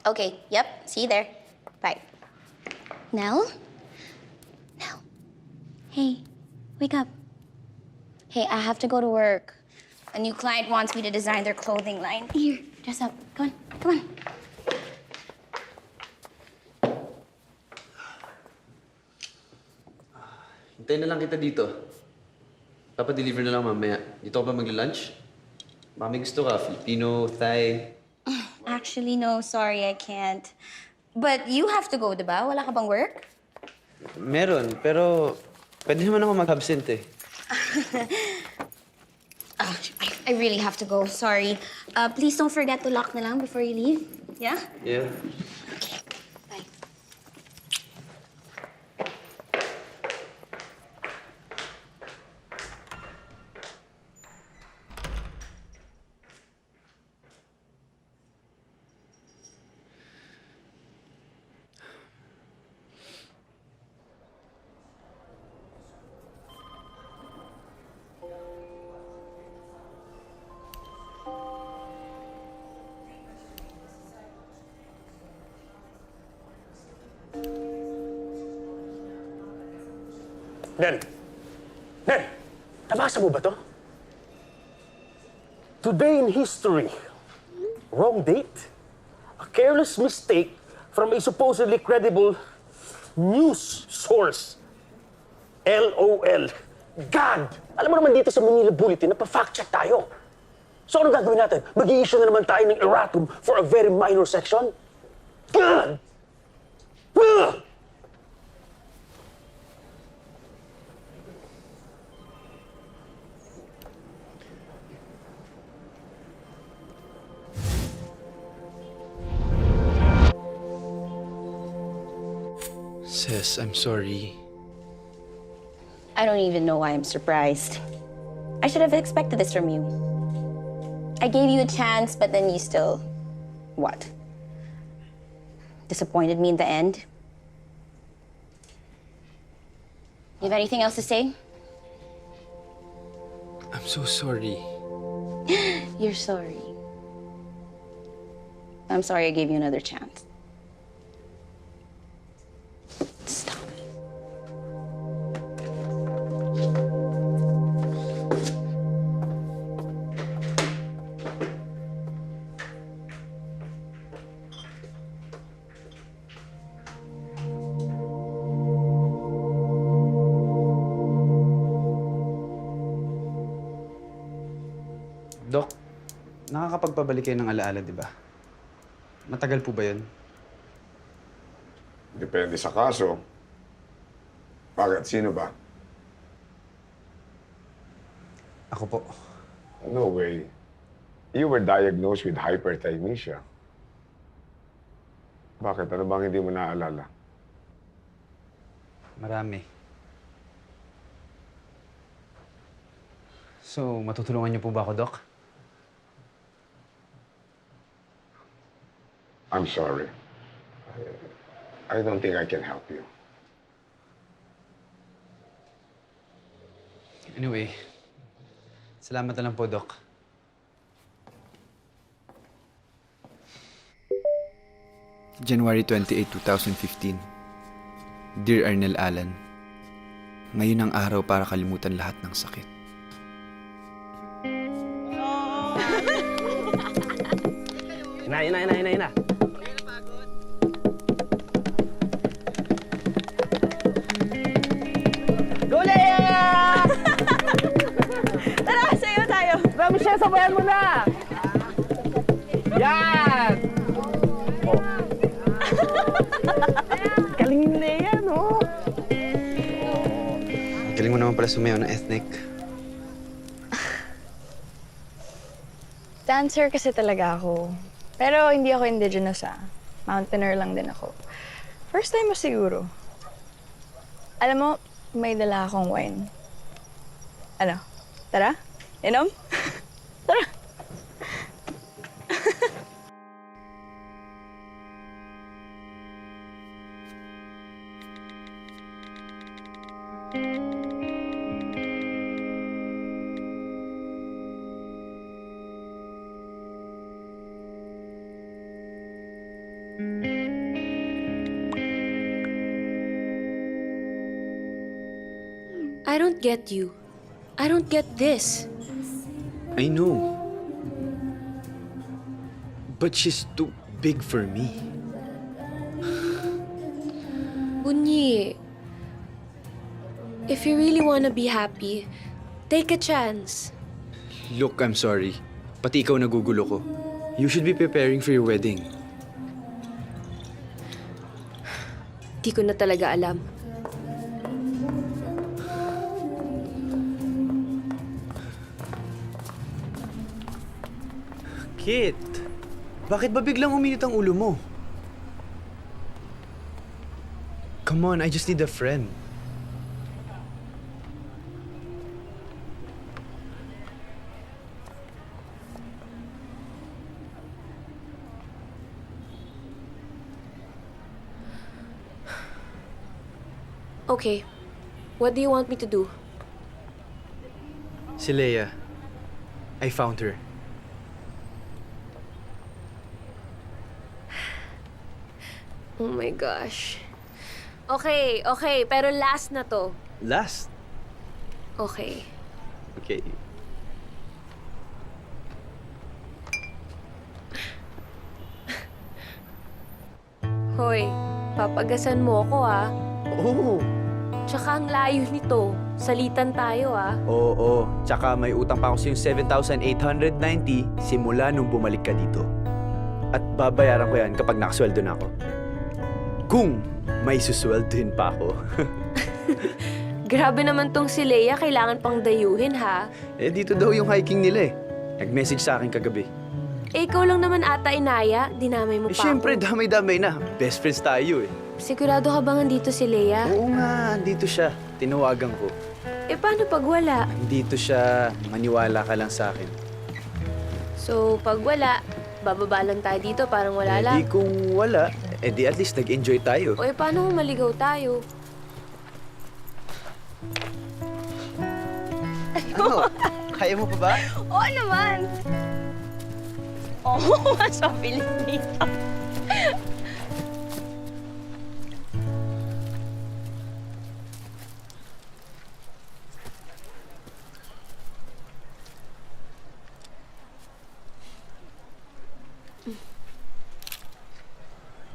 S4: Okay, yep, see you there. Bye. Nell? Nell. Hey,
S13: Wake up. Hey, I have to go to work. A new client wants me to design their clothing line. Here, dress up. Come on, come on.
S7: Hintayin na lang kita dito. Papadeliver na lang mamaya. Dito ka ba magla-lunch? Baka may gusto ka, Filipino, Thai.
S13: Actually, no, sorry, I can't. But you have to go, diba? Wala ka bang work?
S7: Meron, pero pwede naman ako mag-absent eh.
S13: I really have to go, sorry. Please don't forget to lock na lang before you leave. Yeah?
S7: Yeah.
S13: Bye.
S10: Nel! Nel! Nabasa mo ba to? Today in history. Wrong date. A careless mistake from a supposedly credible news source. LOL. God! Alam mo naman dito sa Manila Bulletin, napa-fact check tayo. So ano gagawin natin? Mag-i-issue na naman tayo ng erratum for a very minor section? God! Ugh!
S2: Sis, I'm sorry.
S13: I don't even know why I'm surprised. I should have expected this from you. I gave you a chance, but then you still... what? Disappointed me in the end? You have anything else to say?
S2: I'm so sorry.
S13: You're sorry. I'm sorry I gave you another chance. Stop it.
S7: Dok, nakakapagpabalik kayo ng alaala, di ba? Matagal po ba yun?
S5: Depende sa kaso. Bakit? Sino ba?
S7: Ako po.
S5: No way. You were diagnosed with hyperthymesia. Bakit? Ano bang hindi mo naaalala?
S7: Marami. So, matutulungan niyo po ba ako, Dok?
S5: I'm sorry. I don't think I can help you.
S7: Anyway, salamat na lang po, Dok.
S2: January 28, 2015. Dear Arnel Alan, ngayon ang araw para kalimutan lahat ng sakit.
S10: Ina.
S6: Gulea! Tara, sayo tayo. Michelle, sabayan mo na! Yan! Oh. Galing ni Lea, no?
S7: Galing mo naman pala sumayaw ng ethnic.
S12: Dancer kasi talaga ako. Pero hindi ako indigenous Mountaineer lang din ako. First time mo siguro. Alam mo, may dala akong wine. Ano? Tara? Inom? Tara!
S14: I don't get you. I don't get this.
S2: I know. But she's too big for me.
S14: Bunyi, if you really wanna be happy, take a chance.
S2: Look, I'm sorry. Pati ikaw nagugulo ko. You should be preparing for your wedding.
S14: Di ko na talaga alam.
S2: Kit, bakit ba biglang uminit ang ulo mo? Come on, I just need a friend.
S14: Okay, what do you want me to do?
S2: Si Leia. I found her.
S14: Oh my gosh. Okay, pero last na to.
S2: Last?
S14: Okay.
S2: Okay.
S14: Hoy, papagasan mo ako ah.
S2: Oo.
S14: Tsaka ang layo nito. Salitan tayo ah.
S2: Oo. Tsaka may utang pa ako sa yung 7,890 simula nung bumalik ka dito. At babayaran ko yan kapag nakasweldo na ako. Kung may susweldohin pa ako.
S14: Grabe naman tong si Leia, kailangan pang dayuhin ha.
S2: Eh, dito daw yung hiking nila eh. Nag-message sa akin kagabi.
S14: Eh, ikaw lang naman ata inaya, dinamay mo
S2: Eh,
S14: pa
S2: syempre,
S14: ako.
S2: damay-damay na. Best friends tayo eh.
S14: Sigurado ka bang andito si Leia?
S2: Oo nga, andito siya. Tinawagan ko.
S14: Eh, paano pag wala?
S2: Andito siya. Maniwala ka lang sa akin.
S14: So, pag wala, bababa lang tayo dito, parang wala lang.
S2: Di kung wala, eh di at least nag-enjoy tayo.
S14: O, eh, paano kung maligaw tayo?
S7: Ano? Kaya mo pa ba?
S8: Oo naman. Oo, mas mabilis dito.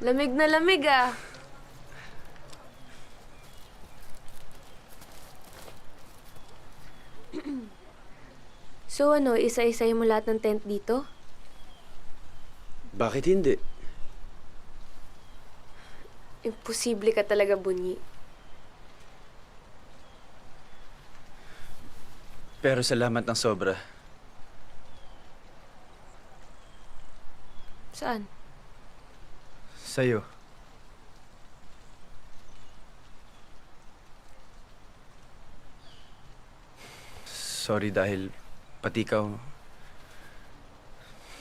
S14: Lamig na lamig ah. So ano, isa-isahin mo lahat ng tent dito?
S2: Bakit hindi?
S14: Imposible ka talaga, Bunyi.
S2: Pero salamat ng sobra.
S14: Saan?
S2: Sa'yo. Sorry dahil pati ikaw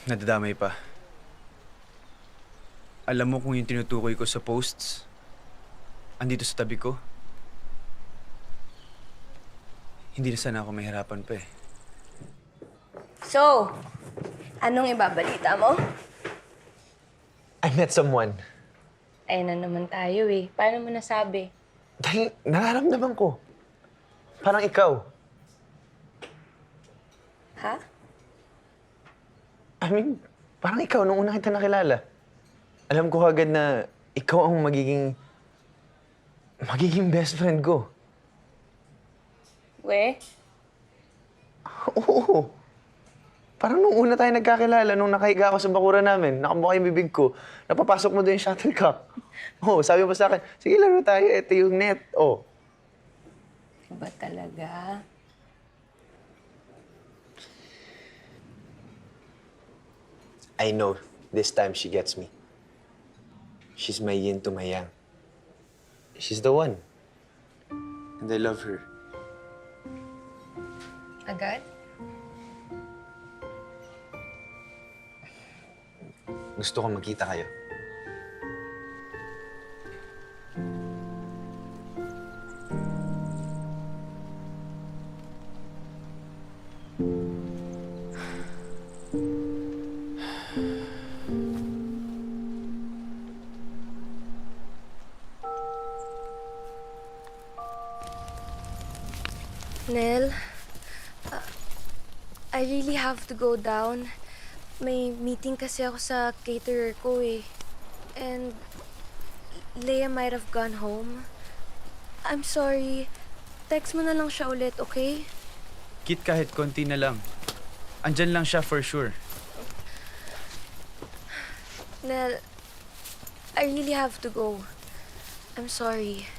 S2: nadadamay pa. Alam mo kung yung tinutukoy ko sa posts, andito sa tabi ko, hindi na sana ako mahirapan pa eh.
S8: So, anong ibabalita mo?
S1: I met someone.
S8: Ayun na naman tayo eh. Paano mo nasabi?
S1: Dahil nararamdaman ko. Parang ikaw.
S8: Ha?
S1: I mean, parang ikaw nung una kita nakilala. Alam ko agad na ikaw ang magiging best friend ko.
S8: We?
S1: Oo. Parang nung una tayo nagkakilala, nung nakahiga ako sa bakuran namin, nakabuka yung bibig ko, napapasok mo doon yung shuttlecock. Oo, sabi mo sa akin, sige laro tayo, ito yung net. Oh.
S8: Ba talaga?
S1: I know, this time she gets me. She's my yin to my yang. She's the one. And I love her.
S8: Agad?
S1: Gusto ko magkita kayo.
S14: Nel, I really have to go down. May meeting kasi ako sa caterer ko eh. And Leia might have gone home. I'm sorry. Text mo na lang siya ulit, okay?
S7: Kit, kahit konti na lang. Andyan lang siya for sure.
S14: Nel, I really have to go. I'm sorry.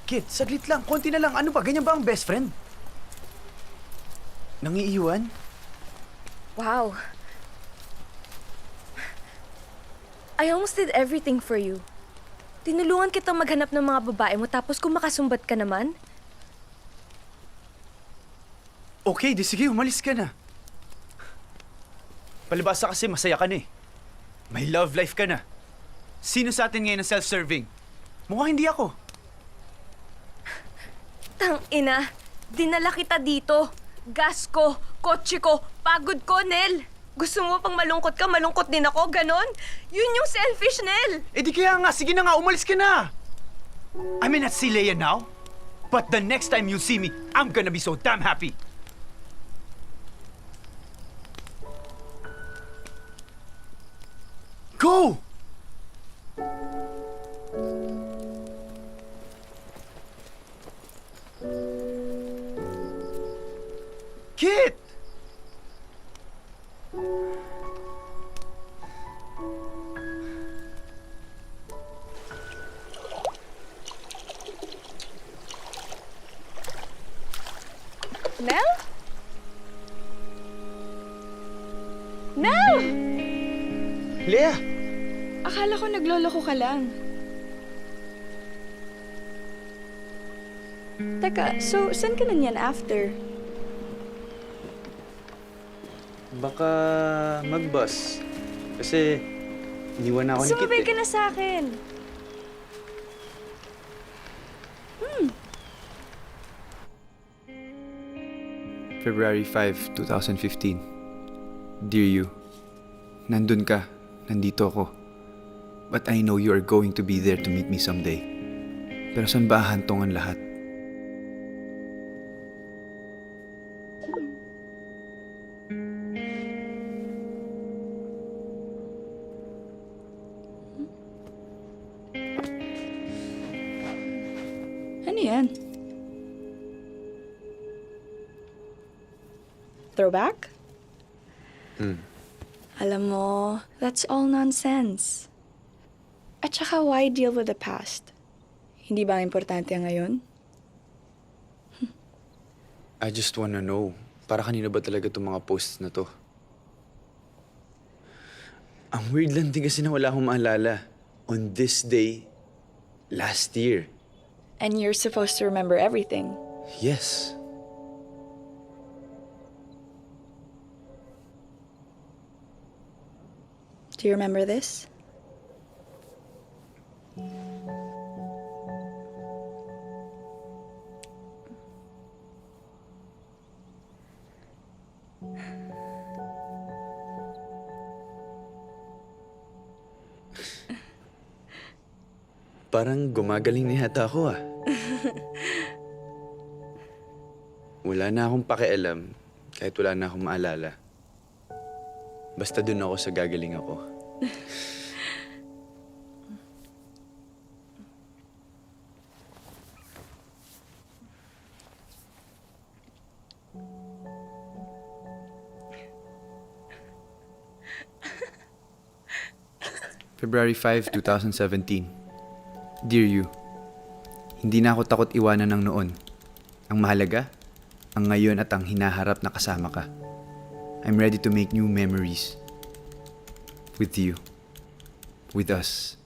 S7: Kit, saglit lang. Konti na lang. Ano ba? Ganyan ba ang best friend? Nangiiwan?
S14: Wow. I almost did everything for you. Tinulungan kita maghanap ng mga babae mo tapos kung makasumbat ka naman.
S7: Okay, di sige, umalis ka na. Palibasa kasi masaya ka na eh. May love life ka na. Sino sa atin ngayon ang self-serving? Mukhang hindi ako.
S14: Tang ina, dinala kita dito. Gas ko, kotse ko, pagod ko, Nel. Gusto mo pang malungkot ka, malungkot din ako, ganon? Yun yung selfish, Nel.
S7: Eh di kaya nga, sige na nga, umalis ka na. I may not see Leia now, but the next time you see me, I'm gonna be so damn happy. Go! Kit!
S12: Nel? Nel!
S7: Leia!
S12: Akala ko nagloloko ka lang. Teka, so saan ka na niyan after?
S7: Baka mag-bus. Kasi iniwan na ako ni Kit
S12: Sumabay
S7: eh.
S12: ka na sa akin.
S2: February 5, 2015. Dear you, nandun ka, nandito ako. But I know you are going to be there to meet me someday. Pero saan ba hahantong ang lahat?
S12: Ano yan? Throwback? Alam mo, that's all nonsense. At saka, why deal with the past? Hindi ba importante ang ngayon?
S2: I just wanna know, para kanina ba talaga itong mga posts na to? Ang weird lang din kasi na wala akong maalala. On this day, last year.
S12: And you're supposed to remember everything.
S2: Yes.
S12: Do you remember this?
S2: Parang gumagaling na yata ako ah. Wala na akong pakialam kahit wala na akong maalala. Basta dun ako sa gagaling ako. February 5, 2017. Dear you, hindi na ako takot iwanan ng noon. Ang mahalaga, ang ngayon at ang hinaharap na kasama ka. I'm ready to make new memories. With you. With us.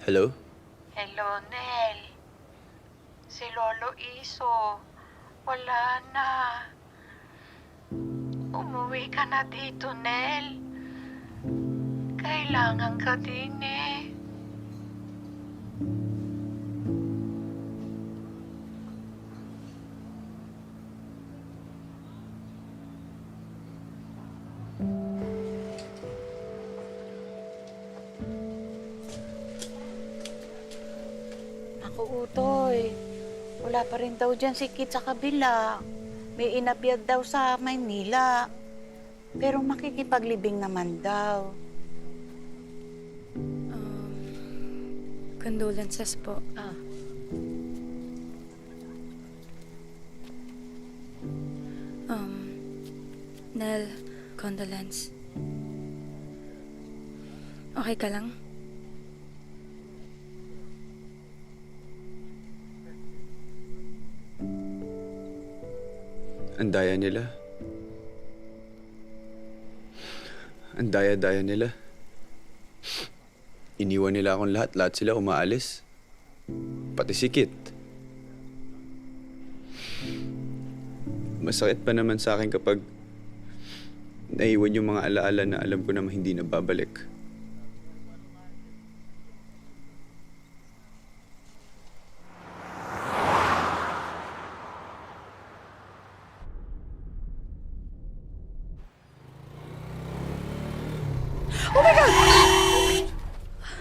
S7: Hello?
S16: Hello, Nel. Si Lolo Iso, wala na. Umuwi ka na dito, Nel. Kailangan ka din eh.
S18: Ako, Utoy. Wala pa rin daw dyan si Kit sa kabila. May inabiyag daw sa Maynila. Pero makikipaglibing naman daw.
S14: Condolences po. Nel, condolence. Okay ka lang?
S7: Ang daya nila. Ang daya-daya nila. Iniwan nila akong lahat sila umaalis. Pati si Kit. Masakit pa naman sa akin kapag naiwan yung mga alaala na alam ko naman hindi na babalik.
S2: Oh my God!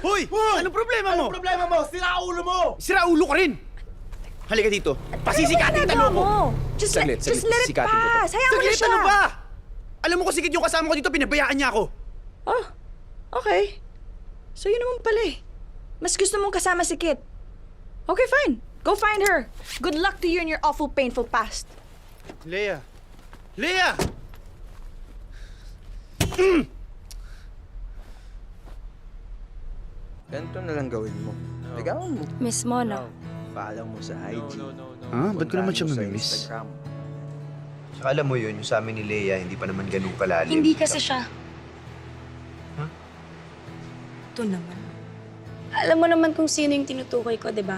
S2: Hoy! Anong problema mo?
S10: Anong problema mo? Sira ulo mo!
S2: Sira ulo ka rin! Halika dito. Pasisikatin ka mo!
S12: Just let it
S2: Sisikatin ko to.
S12: pass. Hayaan mo na
S2: Saglit,
S12: siya.
S2: ano ba? Alam mo kung sikit yung kasama ko dito, pinabayaan niya ako.
S12: Oh, okay. So yun naman pala eh. Mas gusto mong kasama si Kit. Okay, fine. Go find her. Good luck to you in your awful, painful past.
S2: Leia! Leia!
S6: Ganito na lang gawin mo. Ligawan mo.
S14: Miss mo, no?
S6: Follow mo sa IG.
S1: Ah, ba't ko naman siya
S6: Puntahan mo sa
S1: mamimiss?
S6: Instagram.
S1: Tsaka alam mo yun, yung sa amin ni Leia, hindi pa naman ganun kalalim.
S14: Hindi kasi siya. Ito naman. Alam mo naman kung sino yung tinutukoy ko, di ba?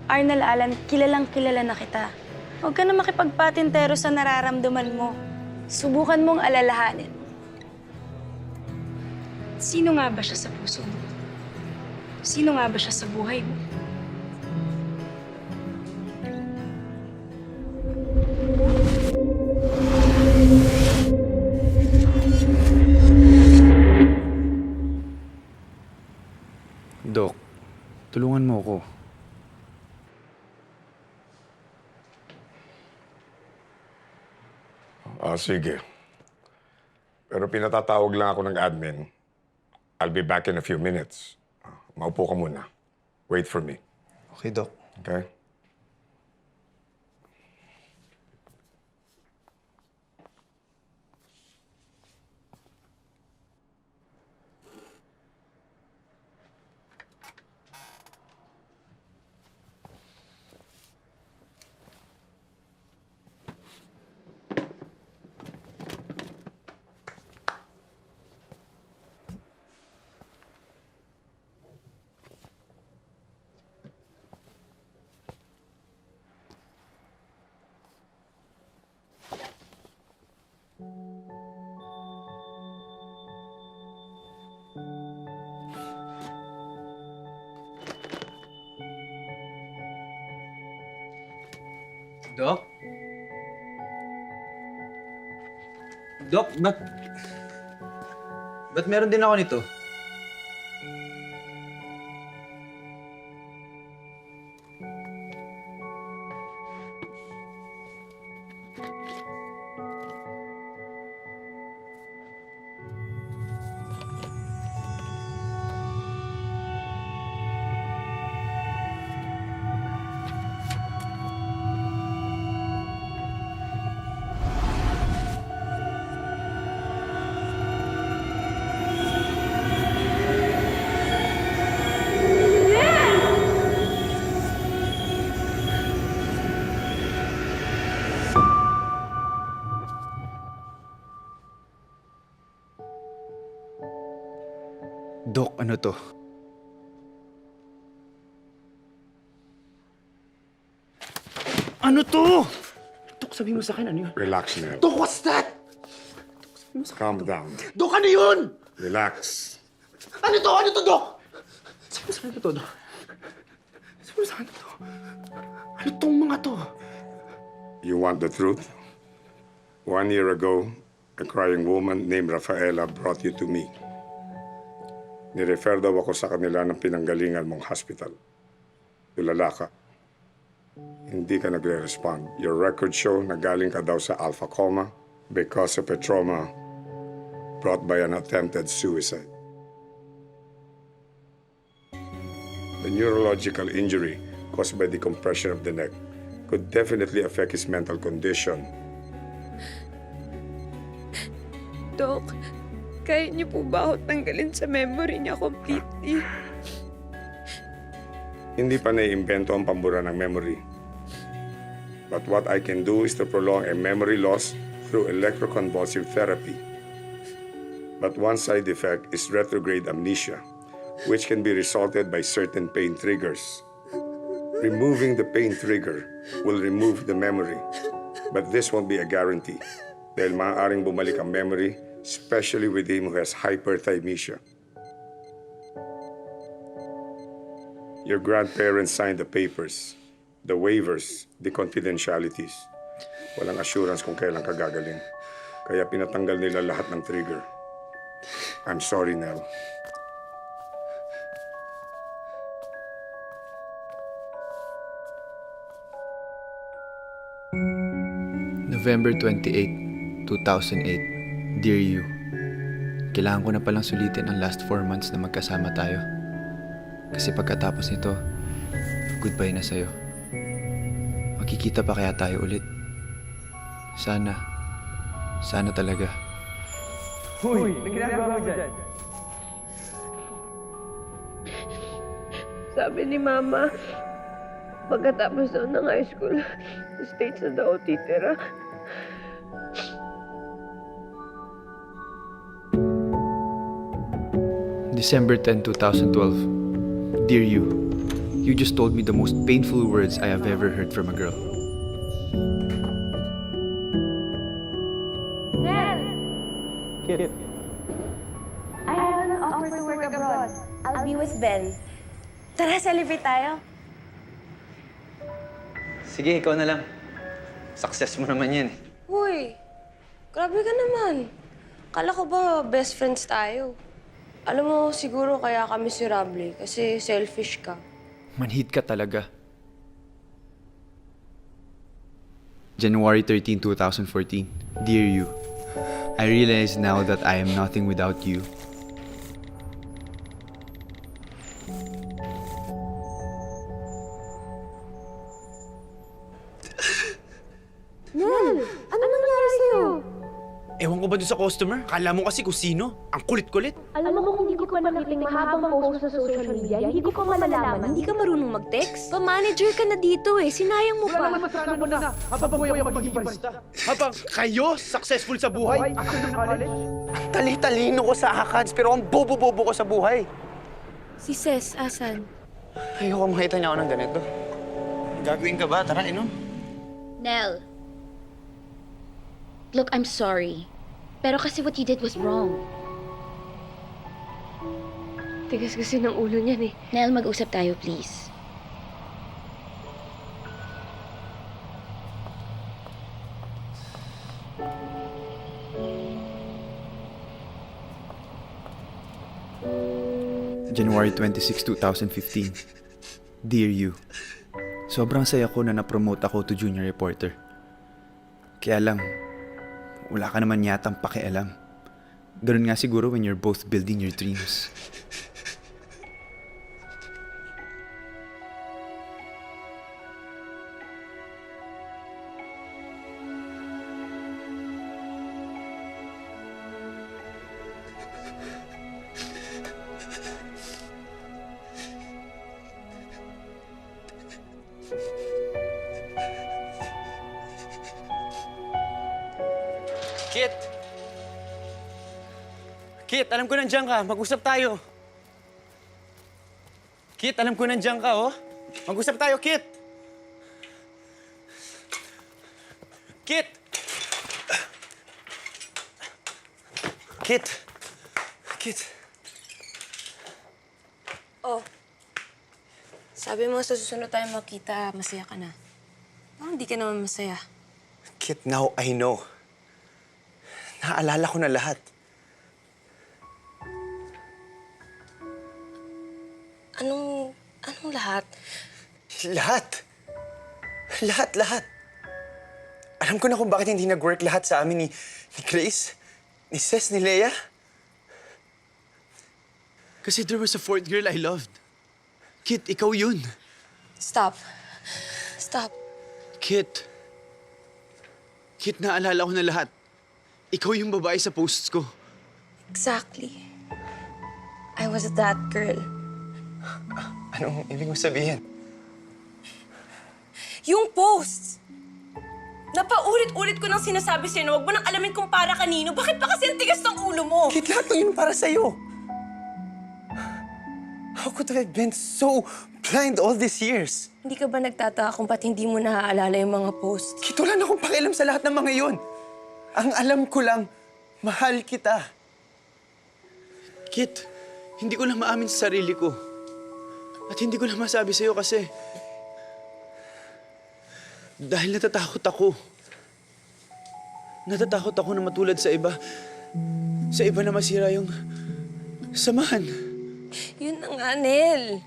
S14: Arnel Alan, kilalang kilala na kita. Huwag ka na makipagpatintero sa nararamdaman mo. Subukan mong alalahanin. Sino nga ba siya sa puso mo? Sino nga ba siya sa buhay mo?
S7: Dok, tulungan mo ako.
S5: Sige. Pero pinatatawag lang ako ng admin. I'll be back in a few minutes. Maupo ka muna. Wait for me.
S1: Okay, Doc.
S5: Okay?
S7: Dok? Dok, ba't meron din ako nito?
S2: Ano to? Ano to?
S10: Dok, sabihin mo sa akin, ano yun?
S5: Relax, Nel.
S10: Dok, what's that?
S5: Calm down.
S10: Dok, ano yun?
S5: Relax.
S10: Ano to? Ano to, Dok? Sabihin mo sa akin to, Dok. Sabihin mo sa akin to. Ano tong mga to?
S5: You want the truth? 1 year ago, a crying woman named Rafaela brought you to me. Nirefer daw ako sa kanila ng pinanggalingan mong hospital. Tulala ka. Hindi ka nagre-respond. Your record show na galing ka daw sa alpha coma because of a trauma brought by an attempted suicide. The neurological injury caused by decompression of the neck could definitely affect his mental condition.
S14: Dok, kaya niyo po ba ako tanggalin sa memory niya completely?
S5: Hindi pa naiimbento ang pambura ng memory. But what I can do is to prolong a memory loss through electroconvulsive therapy. But one side effect is retrograde amnesia, which can be resulted by certain pain triggers. Removing the pain trigger will remove the memory, but this won't be a guarantee dahil maaaring bumalik ang memory, especially with him who has hyperthymesia. Your grandparents signed the papers, the waivers, the confidentialities. Walang assurance kung kailan ka gagaling. Kaya pinatanggal nila lahat ng trigger. I'm sorry, Nell.
S2: November 28, 2008. Dear you, kailangan ko na palang sulitin ang last 4 months na magkasama tayo. Kasi pagkatapos nito, goodbye na sa'yo. Magkikita pa kaya tayo ulit? Sana. Sana talaga.
S6: Hoy, may ginagawa mo dyan?
S8: Sabi ni Mama, pagkatapos daw ng high school, sa States na daw titira.
S2: December 10, 2012. Dear you just told me the most painful words I have ever heard from a girl.
S8: Nel!
S11: Kit,
S13: I have an offer to work abroad. I'll be with Ben. Tara, celebrate tayo.
S7: Sige, ikaw na lang. Success mo naman yan eh.
S8: Uy, grabe ka naman. Kala ko ba best friends tayo? Alam mo, siguro kaya kami miserable kasi selfish ka.
S2: Manhid ka talaga. January 13, 2014. Dear you, I realize now that I am nothing without you.
S8: Nel, ano nangyari sa'yo?
S2: Ewan ko ba dun sa customer? Kala mo kasi kung sino? Ang kulit-kulit.
S15: Alam mo kung hindi ko pa nakiting mahabang post sa social media, hindi ko pa malalaman. Hindi ka marunong mag-text? Pa-manager ka na dito eh. Sinayang mo pa.
S10: Sana mo na. Habang buhay ako magiging barista.
S2: Habang kayo successful sa buhay?
S10: Ako ng college.
S1: Tali-talino ko sa hakads, pero ang bobo-bobo ko sa buhay.
S14: Si Ces, asan?
S1: Ayoko makita niya ako ng ganito. Gagawin ka ba? Tara, inom.
S15: Nel. Look, I'm sorry. Pero kasi what you did was wrong.
S8: Tigas kasi ng ulo niyan eh.
S15: Nel, mag-usap tayo, please.
S2: January 26, 2015. Dear you, sobrang saya ko na na-promote ako to junior reporter. Kaya lang, wala ka naman yatang pakialam. Ganun nga siguro when you're both building your dreams.
S7: Kit! Kit, alam ko nandiyan ka. Mag-usap tayo. Kit, alam ko nandiyan ka, oh. Mag-usap tayo, Kit! Kit! Kit! Kit!
S8: Oh, sabi mo sa susunod tayo makita, masaya ka na. Parang hindi ka naman masaya.
S7: Kit, now I know. Naalala ko na lahat.
S8: Anong lahat?
S7: Lahat. Lahat. Alam ko na kung bakit hindi nag-work lahat sa amin ni Grace, ni Ces, ni Leia. Kasi there was a fourth girl I loved. Kit, ikaw yun.
S8: Stop.
S7: Kit, naalala ko na lahat. Ikaw yung babae sa posts ko.
S8: Exactly. I was that girl.
S7: Anong ibig mo sabihin?
S8: Yung posts! Napaulit-ulit ko nang sinasabi sa'yo na huwag mo nang alamin kung para kanino. Bakit ba kasi ang tigas ng ulo mo?
S7: Kit, lahat ng yun para sa'yo. How could I have been so blind all these years?
S8: Hindi ka ba nagtataka kung ba't hindi mo naaalala yung mga posts?
S7: Kit, wala na akong pakialam sa lahat ng mga yun. Ang alam ko lang, mahal kita. Kit, hindi ko lang maamin sa sarili ko. At hindi ko lang masabi sa'yo kasi... Dahil natatakot ako. Natatakot ako na matulad sa iba. Sa iba na masira yung samahan.
S8: Yun na nga, Nel.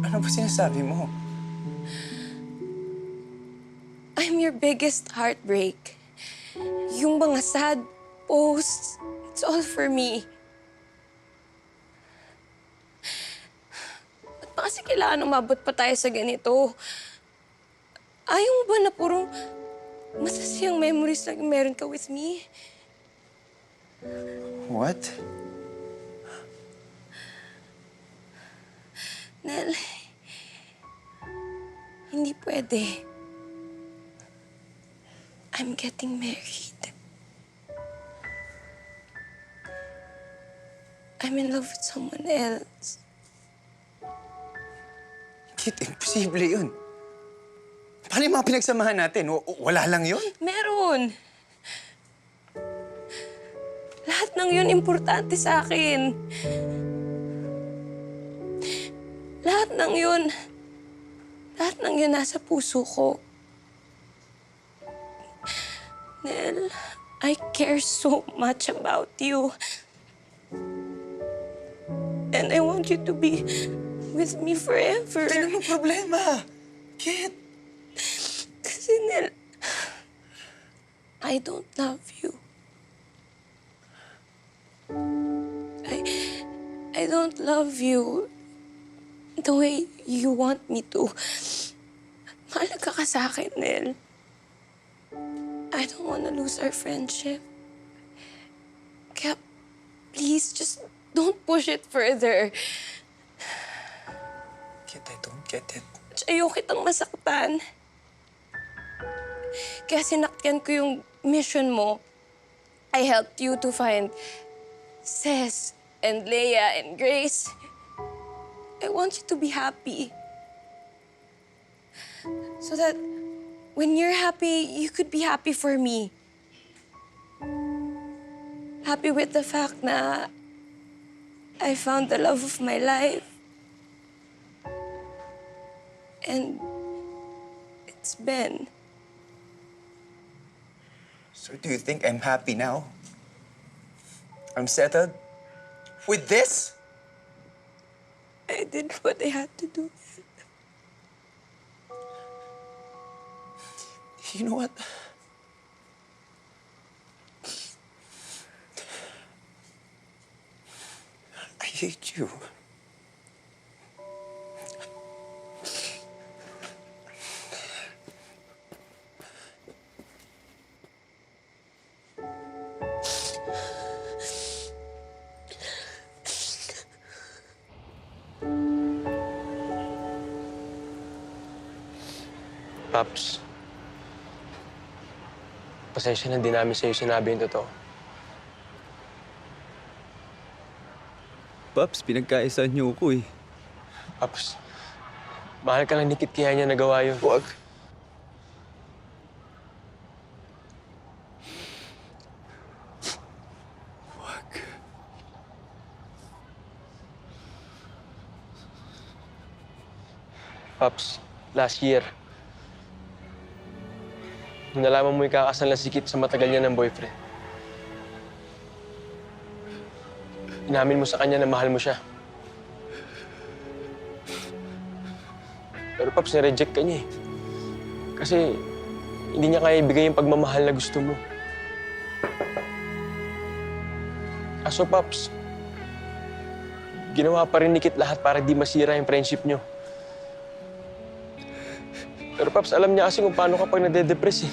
S7: Ano ba sinasabi mo?
S8: I'm your biggest heartbreak. Yung mga sad posts, it's all for me. Ba't ba kasi kailangan umabot pa tayo sa ganito? Ayaw mo ba na purong masasayang memories na meron ka with me?
S7: What?
S8: Nel, hindi pwede. I'm getting married. I'm in love with someone else.
S7: Kit, imposible yun. Paano yung mga pinagsamahan natin? Wala lang yun?
S8: Meron. Lahat ng yun importante sa akin. Lahat ng yun nasa puso ko. Nel, I care so much about you. And I want you to be with me forever.
S7: Ano ang problema? Kit!
S8: Kasi, Nel, I don't love you. I don't love you the way you want me to. Mahalaga ka sa akin, Nel. I don't want to lose our friendship. Kaya, please, just don't push it further.
S7: Kit, I don't get it.
S8: Ayoko kitang masaktan. Kaya sinakyan ko yung mission mo. I helped you to find Ces and Leia and Grace. I want you to be happy. So that when you're happy, you could be happy for me. Happy with the fact na I found the love of my life. And it's Ben.
S7: So do you think I'm happy now? I'm settled? With this?
S8: I did what I had to do.
S7: You know what? I hate you.
S11: Paps, pasensya na din namin sa'yo sinabi yung totoo.
S6: Paps, pinagkaisa niyo ko eh.
S11: Paps, mahal ka lang ni Kit kaya niya nagawa yun.
S1: Huwag.
S11: Paps, last year, nung nalaman mo ikakasal na si Kit sa matagal niya ng boyfriend, inamin mo sa kanya na mahal mo siya. Pero Paps, na-reject ka niya eh. Kasi hindi niya kaya ibigay yung pagmamahal na gusto mo. Kaso Paps, ginawa pa rin ni Kit lahat para di masira yung friendship niyo. Pero Paps, alam niya kasi kung paano kapag nade-depress eh.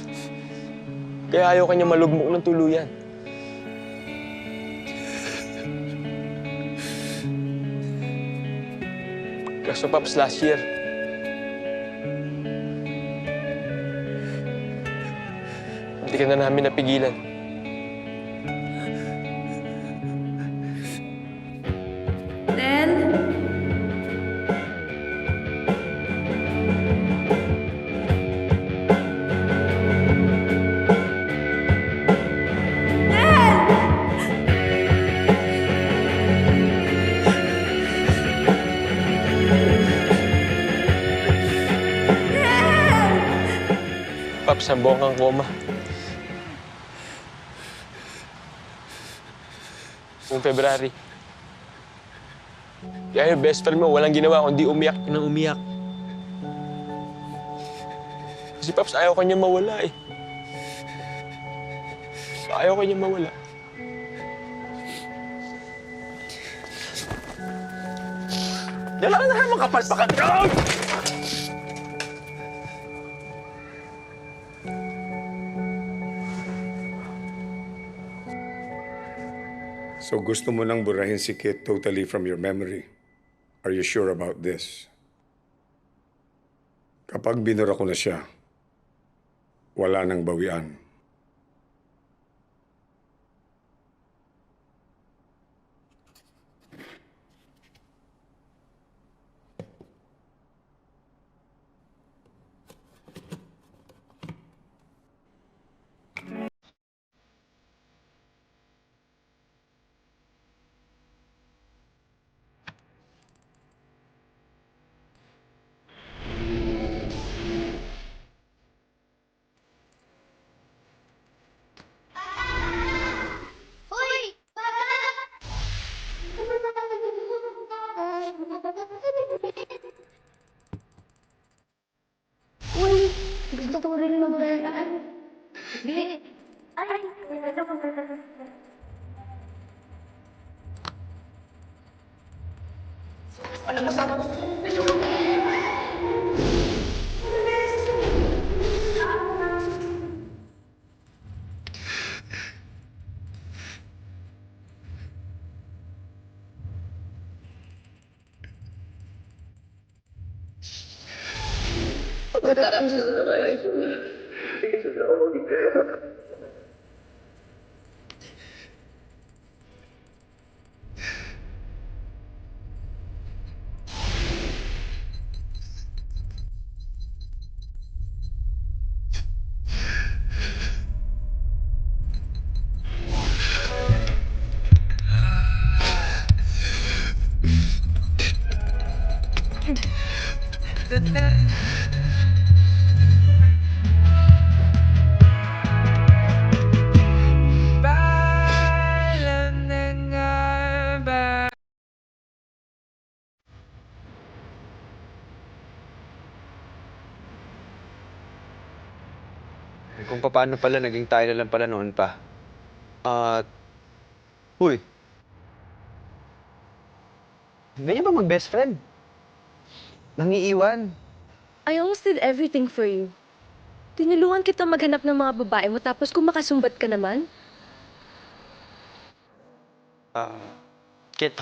S11: Kaya ayaw kanya malugmok ng tuluyan. Kaso Paps, last year, hindi ka na namin napigilan.
S14: Then,
S11: Paps, ang buong kang koma. Noong February. Kaya yung best friend mo, walang ginawa kundi umiyak nang umiyak. Kasi Paps, ayaw kanya mawala eh. Ayaw kanya mawala.
S1: Wala na naman kapalpakan.
S5: So gusto mo nang burahin si Kit totally from your memory? Are you sure about this? Kapag binura ko na siya, wala nang bawian.
S4: Hoy! Papa! Uy! Gusto ko rin mag-gayaan. Hindi. Ay!
S7: Kung paano pala naging tayo na lang pala noon pa. Huy. Ganyan ba mag-best friend? Nangiiwan.
S15: I almost did everything for you. Tinulungan kita maghanap ng mga babae mo tapos kung makasumbat ka naman.
S7: Kit.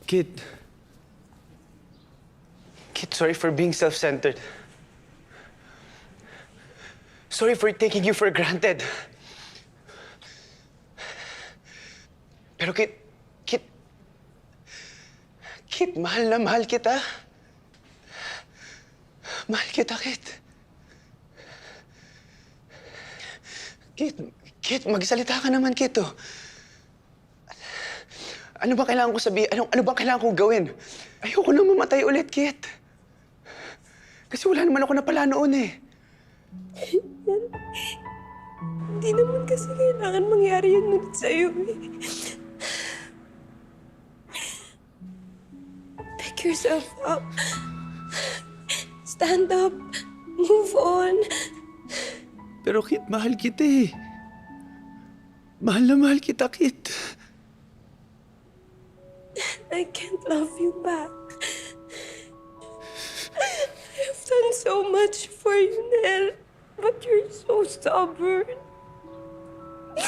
S1: Kit. Kit, sorry for being self-centered. Sorry for taking you for granted. Pero Kit, mahal na mahal kita. Mahal kita, Kit. Kit, magsalita ka naman, Kit, oh. Ano ba kailangan ko sabihin? Ano ba kailangan kong gawin? Ayoko na mamatay ulit, Kit. Kasi wala naman ako napala noon, eh.
S14: Hindi naman kasi kailangan mangyari yun ulit sa'yo, eh. Pick yourself up. Stand up. Move on.
S1: Pero, Kit, mahal kita, eh. Mahal na mahal kita, Kit.
S14: I can't love you back. I've done so much for you, Nel, but you're so stubborn. But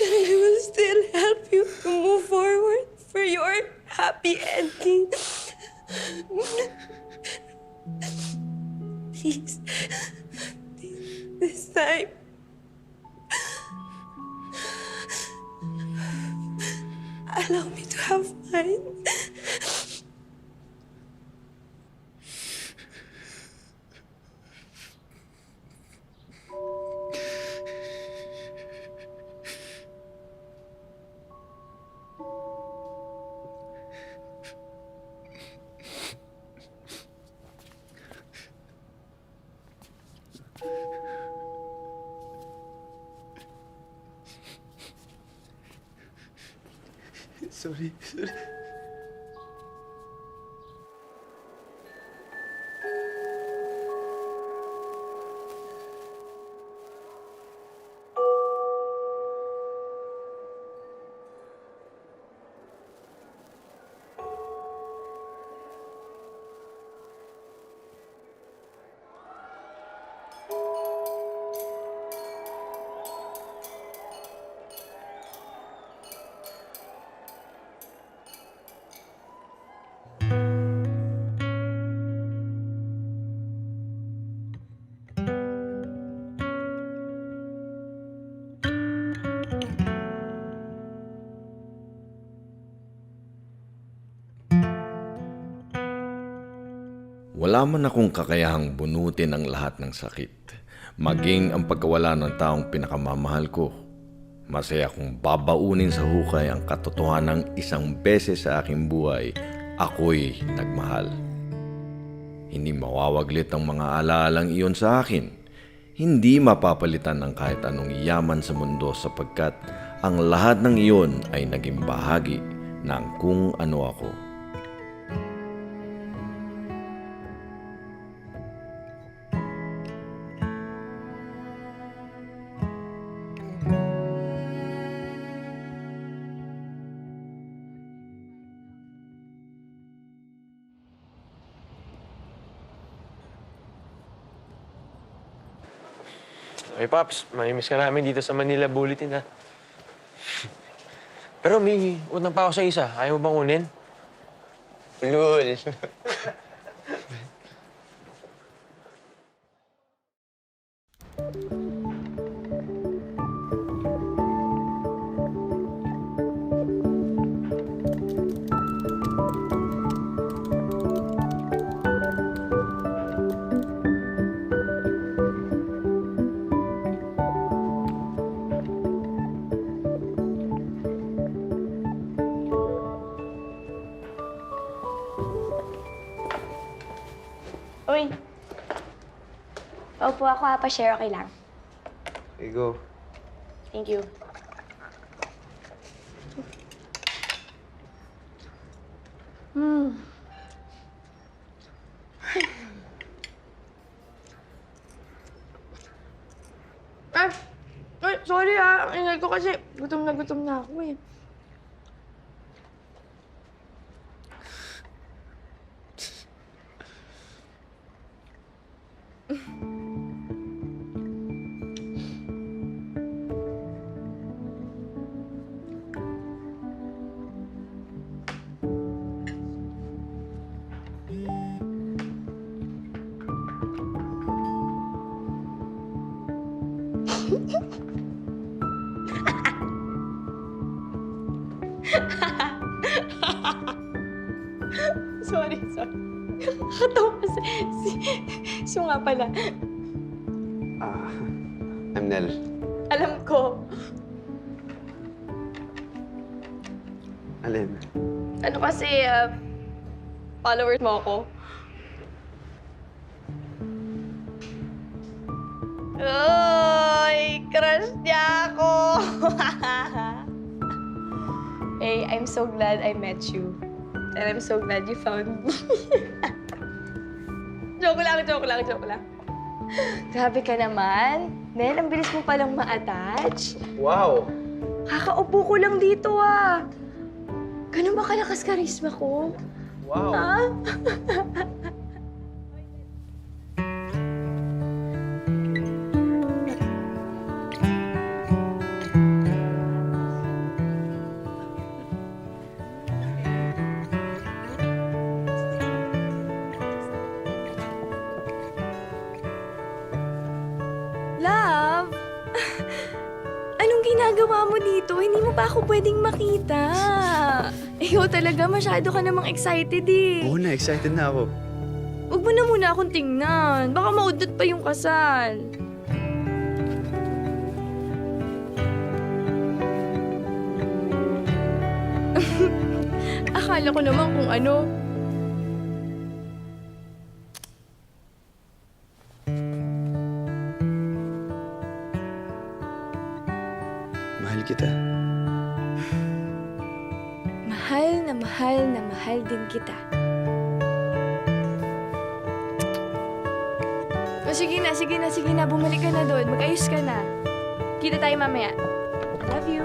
S14: I will still help you to move forward for your happy ending. Please, this time, allow me to have mine.
S1: Sorry.
S9: Wala man akong kakayahang bunutin ang lahat ng sakit, maging ang pagkawala ng taong pinakamamahal ko. Masaya kong babaunin sa hukay ang katotohanan ng isang beses sa aking buhay, ako'y nagmahal. Hindi mawawaglit ang mga alaalang iyon sa akin. Hindi mapapalitan ng kahit anong yaman sa mundo sapagkat ang lahat ng iyon ay naging bahagi ng kung ano ako.
S11: Hey, Pops, mamimiss ka namin dito sa Manila Bulletin, ha? Pero may utang pa ako sa isa. Ayaw mo bang kunin?
S1: Lul.
S15: Uy. Opo ako, ha? Pa-share, okay lang.
S1: Okay, go.
S15: Thank you.
S12: Ay, sorry ha. Ingay ko kasi gutom na ako eh. Sorry. Nakakatawa kasi. Si nga pala.
S1: I'm Nel.
S12: Alam ko.
S1: Alin?
S12: Ano kasi, follower mo ako. Uy! Crush niya ako! Hey, I'm so glad I met you. And I'm so glad you found me. Joke lang. Grabe ka naman. Nel, ang bilis mo palang ma-attach.
S1: Wow!
S12: Kakaupo ko lang dito Ganun ba kalakas karisma ko?
S1: Wow!
S12: Ha? Love? Anong ginagawa mo dito? Hindi mo pa ako pwedeng makita. Ikaw talaga, masyado ka namang excited
S1: Oo na, excited na ako.
S12: Huwag mo na muna akong tingnan. Baka maudot pa yung kasal. Akala ko naman kung ano.
S1: Mahal kita.
S12: Mahal na mahal din kita. O sige na. Bumalik ka na doon. Mag-ayos ka na. Kita tayo mamaya. Love you.